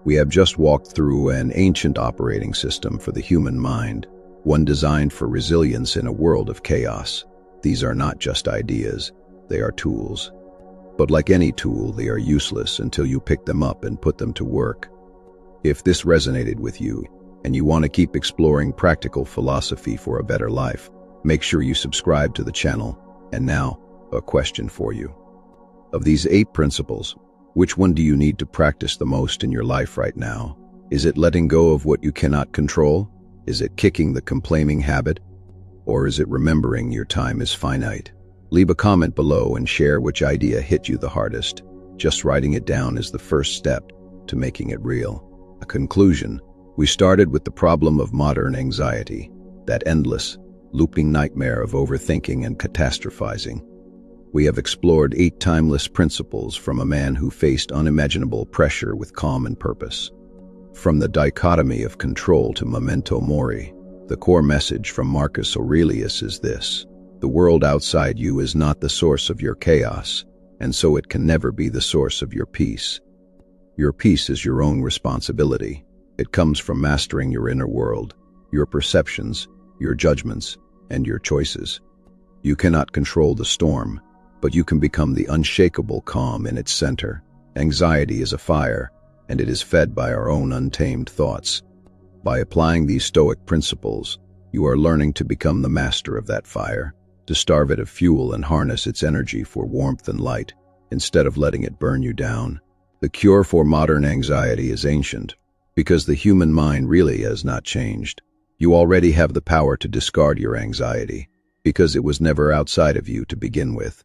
We have just walked through an ancient operating system for the human mind, one designed for resilience in a world of chaos. These are not just ideas, they are tools. But like any tool, they are useless until you pick them up and put them to work. If this resonated with you, and you want to keep exploring practical philosophy for a better life, make sure you subscribe to the channel. And now, a question for you. Of these 8 principles, which one do you need to practice the most in your life right now? Is it letting go of what you cannot control? Is it kicking the complaining habit? Or is it remembering your time is finite? Leave a comment below and share which idea hit you the hardest. Just writing it down is the first step to making it real. A conclusion. We started with the problem of modern anxiety, that endless, looping nightmare of overthinking and catastrophizing. We have explored 8 timeless principles from a man who faced unimaginable pressure with calm and purpose. From the dichotomy of control to memento mori, the core message from Marcus Aurelius is this: the world outside you is not the source of your chaos, and so it can never be the source of your peace. Your peace is your own responsibility. It comes from mastering your inner world, your perceptions, your judgments, and your choices. You cannot control the storm, but you can become the unshakable calm in its center. Anxiety is a fire, and it is fed by our own untamed thoughts. By applying these Stoic principles, you are learning to become the master of that fire, to starve it of fuel and harness its energy for warmth and light, instead of letting it burn you down. The cure for modern anxiety is ancient, because the human mind really has not changed. You already have the power to discard your anxiety, because it was never outside of you to begin with.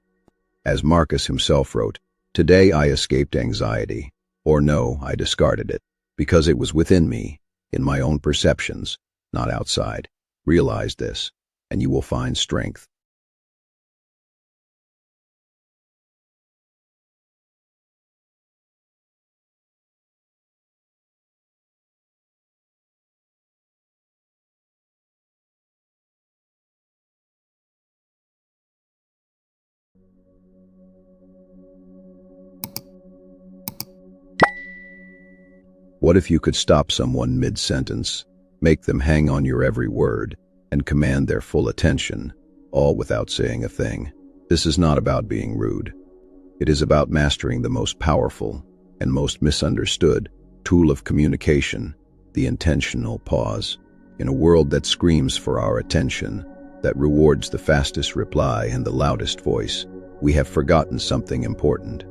As Marcus himself wrote, "Today I escaped anxiety," or no, I discarded it, because it was within me, in my own perceptions, not outside. Realize this, and you will find strength. What if you could stop someone mid-sentence, make them hang on your every word, and command their full attention, all without saying a thing? This is not about being rude. It is about mastering the most powerful and most misunderstood tool of communication, the intentional pause. In a world that screams for our attention, that rewards the fastest reply and the loudest voice, we have forgotten something important.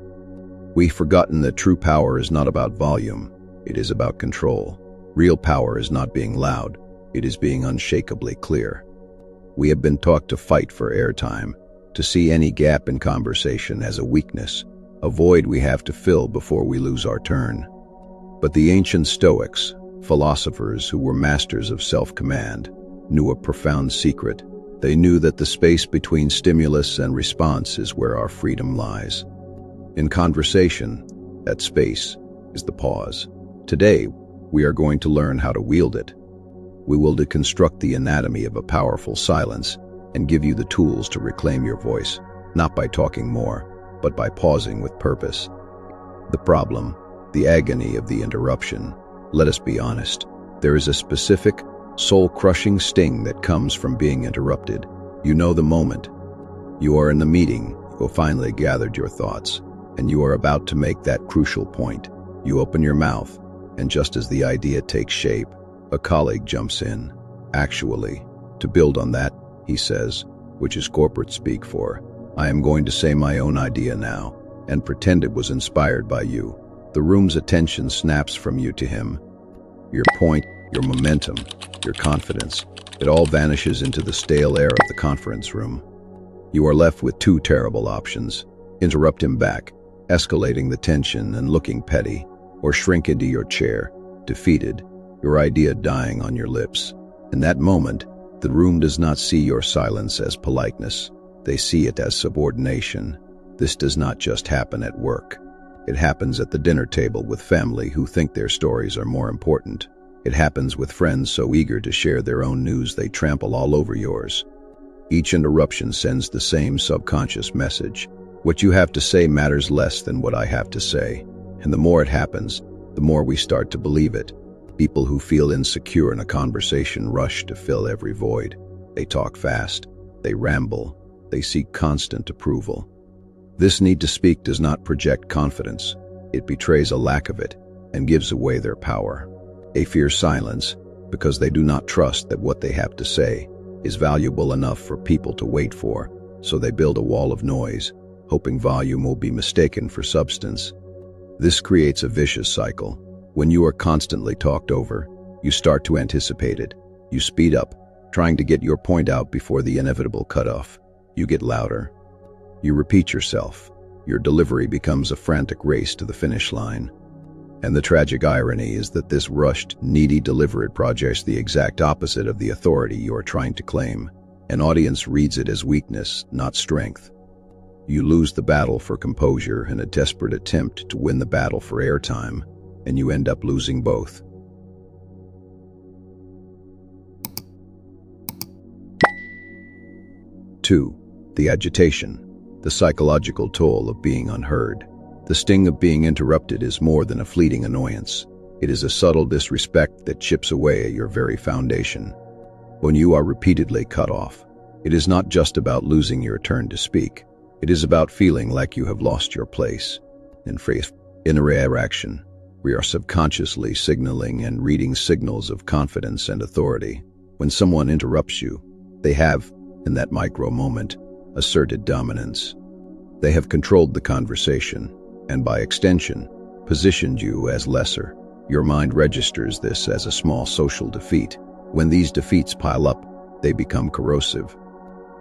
We've forgotten that true power is not about volume. It is about control. Real power is not being loud. It is being unshakably clear. We have been taught to fight for airtime, to see any gap in conversation as a weakness, a void we have to fill before we lose our turn. But the ancient Stoics, philosophers who were masters of self-command, knew a profound secret. They knew that the space between stimulus and response is where our freedom lies. In conversation, that space is the pause. Today, we are going to learn how to wield it. We will deconstruct the anatomy of a powerful silence and give you the tools to reclaim your voice, not by talking more, but by pausing with purpose. The problem, the agony of the interruption. Let us be honest. There is a specific, soul-crushing sting that comes from being interrupted. You know the moment. You are in the meeting, you have finally gathered your thoughts, and you are about to make that crucial point. You open your mouth, and just as the idea takes shape, a colleague jumps in. Actually, to build on that, he says, which is corporate speak for, I am going to say my own idea now, and pretend it was inspired by you. The room's attention snaps from you to him. Your point, your momentum, your confidence, it all vanishes into the stale air of the conference room. You are left with two terrible options. Interrupt him back, escalating the tension and looking petty, or shrink into your chair, defeated, your idea dying on your lips. In that moment, the room does not see your silence as politeness. They see it as subordination. This does not just happen at work. It happens at the dinner table with family who think their stories are more important. It happens with friends so eager to share their own news they trample all over yours. Each interruption sends the same subconscious message. What you have to say matters less than what I have to say. And the more it happens, the more we start to believe it. People who feel insecure in a conversation rush to fill every void. They talk fast. They ramble. They seek constant approval. This need to speak does not project confidence. It betrays a lack of it and gives away their power. They fear silence because they do not trust that what they have to say is valuable enough for people to wait for, so they build a wall of noise, hoping volume will be mistaken for substance. This creates a vicious cycle. When you are constantly talked over, you start to anticipate it. You speed up, trying to get your point out before the inevitable cutoff. You get louder. You repeat yourself. Your delivery becomes a frantic race to the finish line. And the tragic irony is that this rushed, needy delivery projects the exact opposite of the authority you are trying to claim. An audience reads it as weakness, not strength. You lose the battle for composure in a desperate attempt to win the battle for airtime, and you end up losing both. Two, the agitation, the psychological toll of being unheard. The sting of being interrupted is more than a fleeting annoyance. It is a subtle disrespect that chips away at your very foundation. When you are repeatedly cut off, it is not just about losing your turn to speak. It is about feeling like you have lost your place. In interaction, we are subconsciously signaling and reading signals of confidence and authority. When someone interrupts you, they have, in that micro moment, asserted dominance. They have controlled the conversation, and by extension, positioned you as lesser. Your mind registers this as a small social defeat. When these defeats pile up, they become corrosive.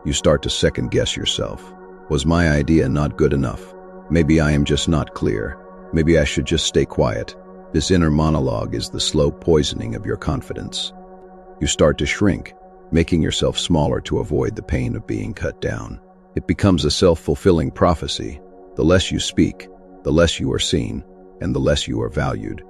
You start to second-guess yourself. Was my idea not good enough? Maybe I am just not clear. Maybe I should just stay quiet. This inner monologue is the slow poisoning of your confidence. You start to shrink, making yourself smaller to avoid the pain of being cut down. It becomes a self-fulfilling prophecy. The less you speak, the less you are seen, and the less you are valued.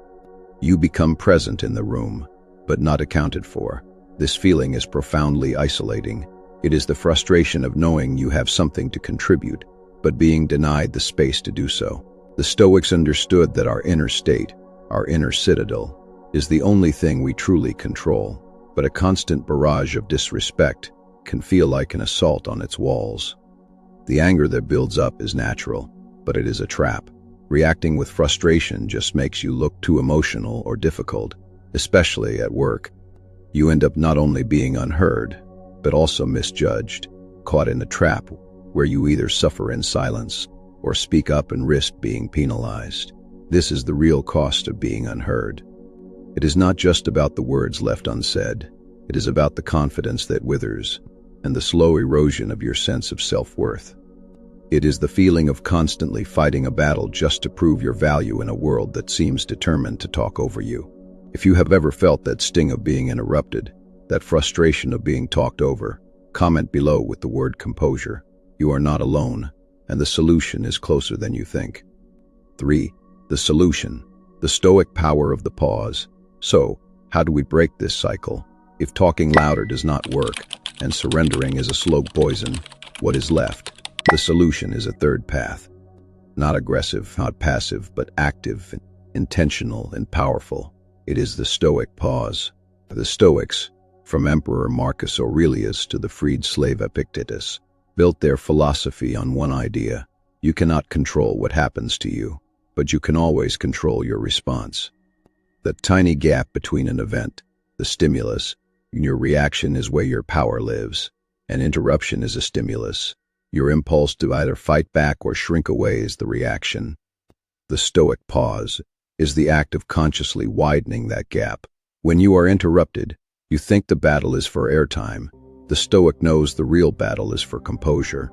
You become present in the room, but not accounted for. This feeling is profoundly isolating. It is the frustration of knowing you have something to contribute, but being denied the space to do so. The Stoics understood that our inner state, our inner citadel, is the only thing we truly control, but a constant barrage of disrespect can feel like an assault on its walls. The anger that builds up is natural, but it is a trap. Reacting with frustration just makes you look too emotional or difficult, especially at work. You end up not only being unheard, but also misjudged, caught in a trap where you either suffer in silence or speak up and risk being penalized. This is the real cost of being unheard. It is not just about the words left unsaid. It is about the confidence that withers and the slow erosion of your sense of self-worth. It is the feeling of constantly fighting a battle just to prove your value in a world that seems determined to talk over you. If you have ever felt that sting of being interrupted, that frustration of being talked over, comment below with the word composure. You are not alone, and the solution is closer than you think. 3. The solution, the Stoic power of the pause. So, how do we break this cycle? If talking louder does not work, and surrendering is a slow poison, what is left? The solution is a third path. Not aggressive, not passive, but active, intentional, and powerful. It is the Stoic pause. The Stoics, from Emperor Marcus Aurelius to the freed slave Epictetus, built their philosophy on one idea. You cannot control what happens to you, but you can always control your response. The tiny gap between an event, the stimulus, and your reaction is where your power lives. An interruption is a stimulus. Your impulse to either fight back or shrink away is the reaction. The Stoic pause is the act of consciously widening that gap. When you are interrupted, you think the battle is for airtime. The Stoic knows the real battle is for composure.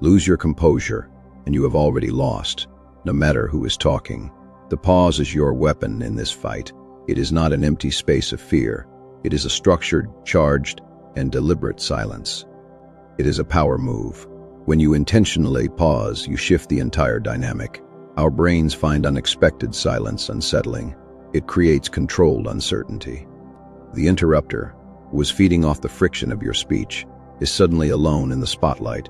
Lose your composure, and you have already lost, no matter who is talking. The pause is your weapon in this fight. It is not an empty space of fear. It is a structured, charged, and deliberate silence. It is a power move. When you intentionally pause, you shift the entire dynamic. Our brains find unexpected silence unsettling. It creates controlled uncertainty. The interrupter, who is feeding off the friction of your speech, is suddenly alone in the spotlight.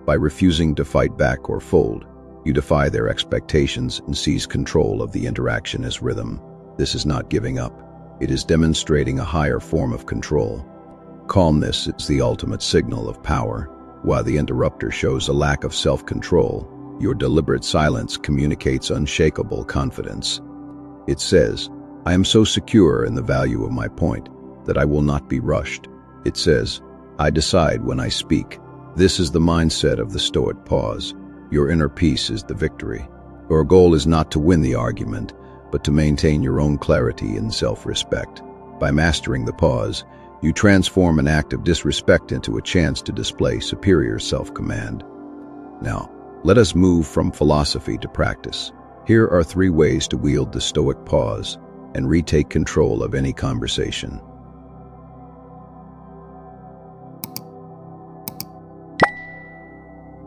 By refusing to fight back or fold, you defy their expectations and seize control of the interaction as rhythm. This is not giving up. It is demonstrating a higher form of control. Calmness is the ultimate signal of power. While the interrupter shows a lack of self-control, your deliberate silence communicates unshakable confidence. It says, "I am so secure in the value of my point that I will not be rushed." It says, "I decide when I speak." This is the mindset of the Stoic pause. Your inner peace is the victory. Your goal is not to win the argument, but to maintain your own clarity and self-respect. By mastering the pause, you transform an act of disrespect into a chance to display superior self-command. Now, let us move from philosophy to practice. Here are 3 ways to wield the Stoic pause and retake control of any conversation.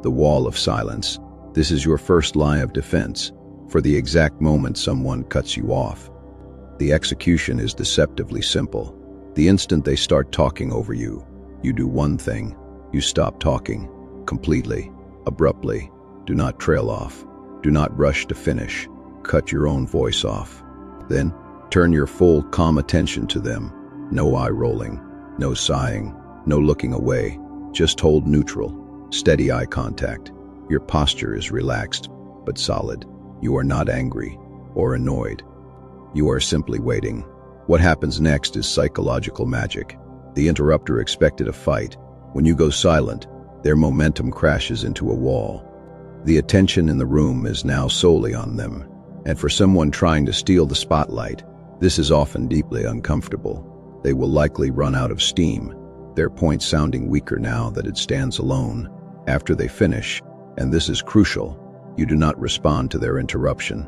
The wall of silence. This is your first line of defense for the exact moment someone cuts you off. The execution is deceptively simple. The instant they start talking over you, you do one thing. You stop talking, completely, abruptly. Do not trail off. Do not rush to finish. Cut your own voice off. Then, turn your full, calm attention to them. No eye rolling, no sighing, no looking away. Just hold neutral, steady eye contact. Your posture is relaxed, but solid. You are not angry or annoyed. You are simply waiting. What happens next is psychological magic. The interrupter expected a fight. When you go silent, their momentum crashes into a wall. The attention in the room is now solely on them. And for someone trying to steal the spotlight, this is often deeply uncomfortable. They will likely run out of steam, their point sounding weaker now that it stands alone. After they finish, and this is crucial, you do not respond to their interruption.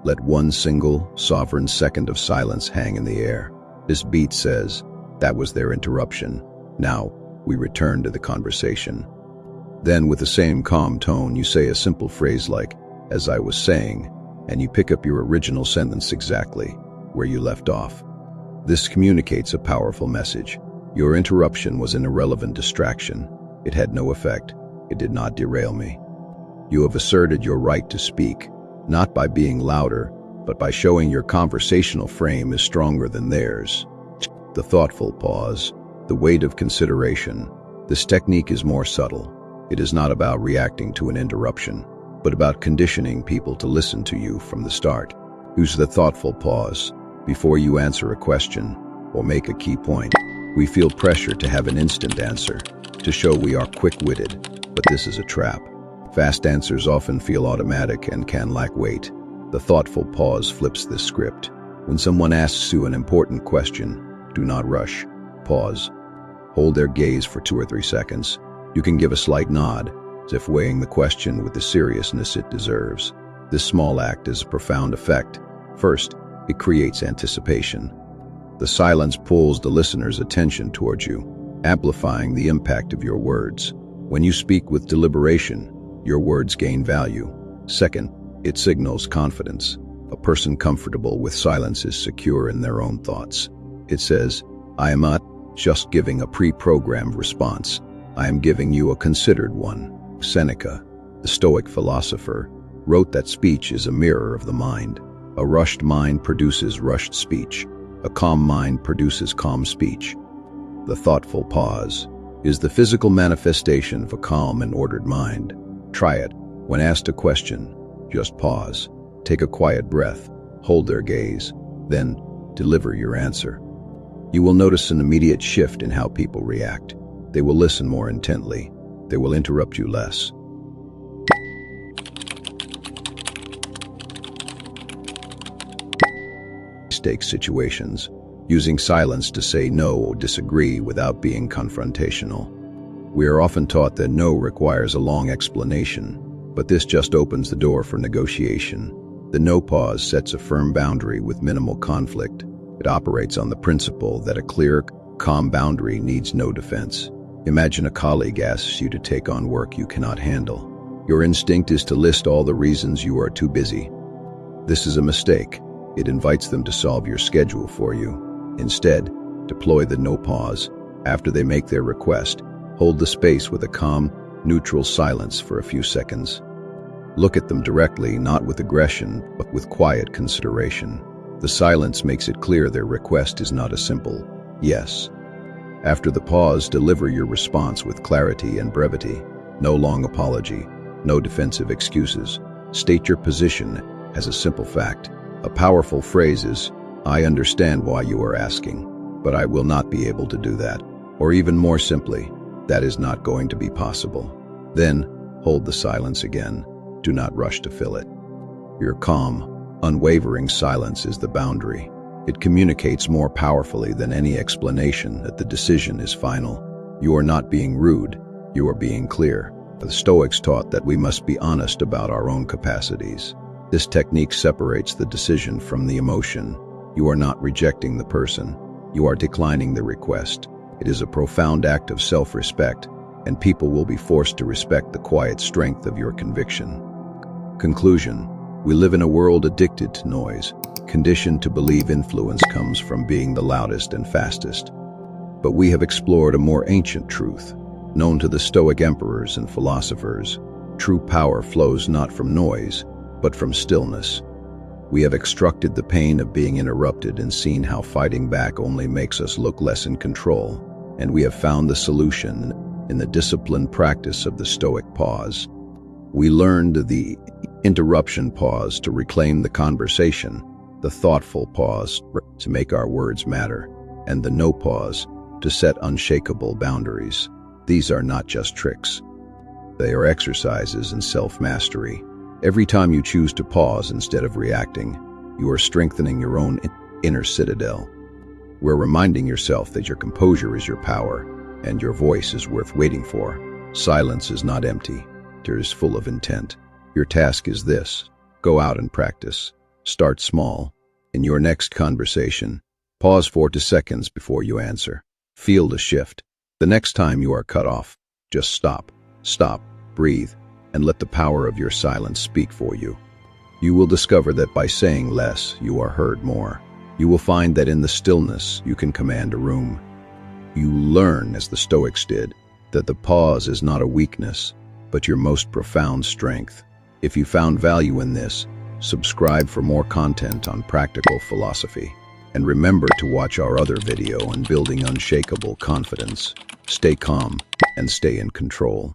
Let one single, sovereign second of silence hang in the air. This beat says, that was their interruption. Now, we return to the conversation. Then, with the same calm tone, you say a simple phrase like, "as I was saying," and you pick up your original sentence exactly where you left off. This communicates a powerful message. Your interruption was an irrelevant distraction. It had no effect. It did not derail me. You have asserted your right to speak, not by being louder, but by showing your conversational frame is stronger than theirs. The thoughtful pause, the weight of consideration. This technique is more subtle. It is not about reacting to an interruption, but about conditioning people to listen to you from the start. Use the thoughtful pause before you answer a question or make a key point. We feel pressure to have an instant answer, to show we are quick-witted, but this is a trap. Fast answers often feel automatic and can lack weight. The thoughtful pause flips this script. When someone asks you an important question, do not rush. Pause. Hold their gaze for 2 or 3 seconds. You can give a slight nod, as if weighing the question with the seriousness it deserves. This small act has a profound effect. First, it creates anticipation. The silence pulls the listener's attention towards you, amplifying the impact of your words. When you speak with deliberation, your words gain value. Second, it signals confidence. A person comfortable with silence is secure in their own thoughts. It says, I am not just giving a pre-programmed response. I am giving you a considered one. Seneca, the Stoic philosopher, wrote that speech is a mirror of the mind. A rushed mind produces rushed speech. A calm mind produces calm speech. The thoughtful pause is the physical manifestation of a calm and ordered mind. Try it. When asked a question, just pause. Take a quiet breath. Hold their gaze. Then deliver your answer. You will notice an immediate shift in how people react. They will listen more intently. They will interrupt you less. Stake situations, using silence to say no or disagree without being confrontational. We are often taught that no requires a long explanation, but this just opens the door for negotiation. The no pause sets a firm boundary with minimal conflict. It operates on the principle that a clear, calm boundary needs no defense. Imagine a colleague asks you to take on work you cannot handle. Your instinct is to list all the reasons you are too busy. This is a mistake. It invites them to solve your schedule for you. Instead, deploy the no pause. After they make their request, hold the space with a calm, neutral silence for a few seconds. Look at them directly, not with aggression, but with quiet consideration. The silence makes it clear their request is not a simple yes. After the pause, deliver your response with clarity and brevity. No long apology, no defensive excuses. State your position as a simple fact. A powerful phrase is, I understand why you are asking, but I will not be able to do that. Or even more simply, that is not going to be possible. Then, hold the silence again. Do not rush to fill it. Your calm, unwavering silence is the boundary. It communicates more powerfully than any explanation that the decision is final. You are not being rude, you are being clear. The Stoics taught that we must be honest about our own capacities. This technique separates the decision from the emotion. You are not rejecting the person. You are declining the request. It is a profound act of self-respect, and people will be forced to respect the quiet strength of your conviction. Conclusion: we live in a world addicted to noise, conditioned to believe influence comes from being the loudest and fastest. But we have explored a more ancient truth, known to the Stoic emperors and philosophers. True power flows not from noise, but from stillness. We have extracted the pain of being interrupted and seen how fighting back only makes us look less in control. And we have found the solution in the disciplined practice of the Stoic pause. We learned the interruption pause to reclaim the conversation, the thoughtful pause to make our words matter, and the no pause to set unshakable boundaries. These are not just tricks. They are exercises in self-mastery. Every time you choose to pause instead of reacting, you are strengthening your own inner citadel. We're reminding yourself that your composure is your power, and your voice is worth waiting for. Silence is not empty. It is full of intent. Your task is this: go out and practice. Start small. In your next conversation, pause 4 seconds before you answer. Feel the shift. The next time you are cut off, just stop, breathe, and let the power of your silence speak for you. You will discover that by saying less, you are heard more. You will find that in the stillness, you can command a room. You learn, as the Stoics did, that the pause is not a weakness, but your most profound strength. If you found value in this, subscribe for more content on practical philosophy. And remember to watch our other video on building unshakable confidence. Stay calm and stay in control.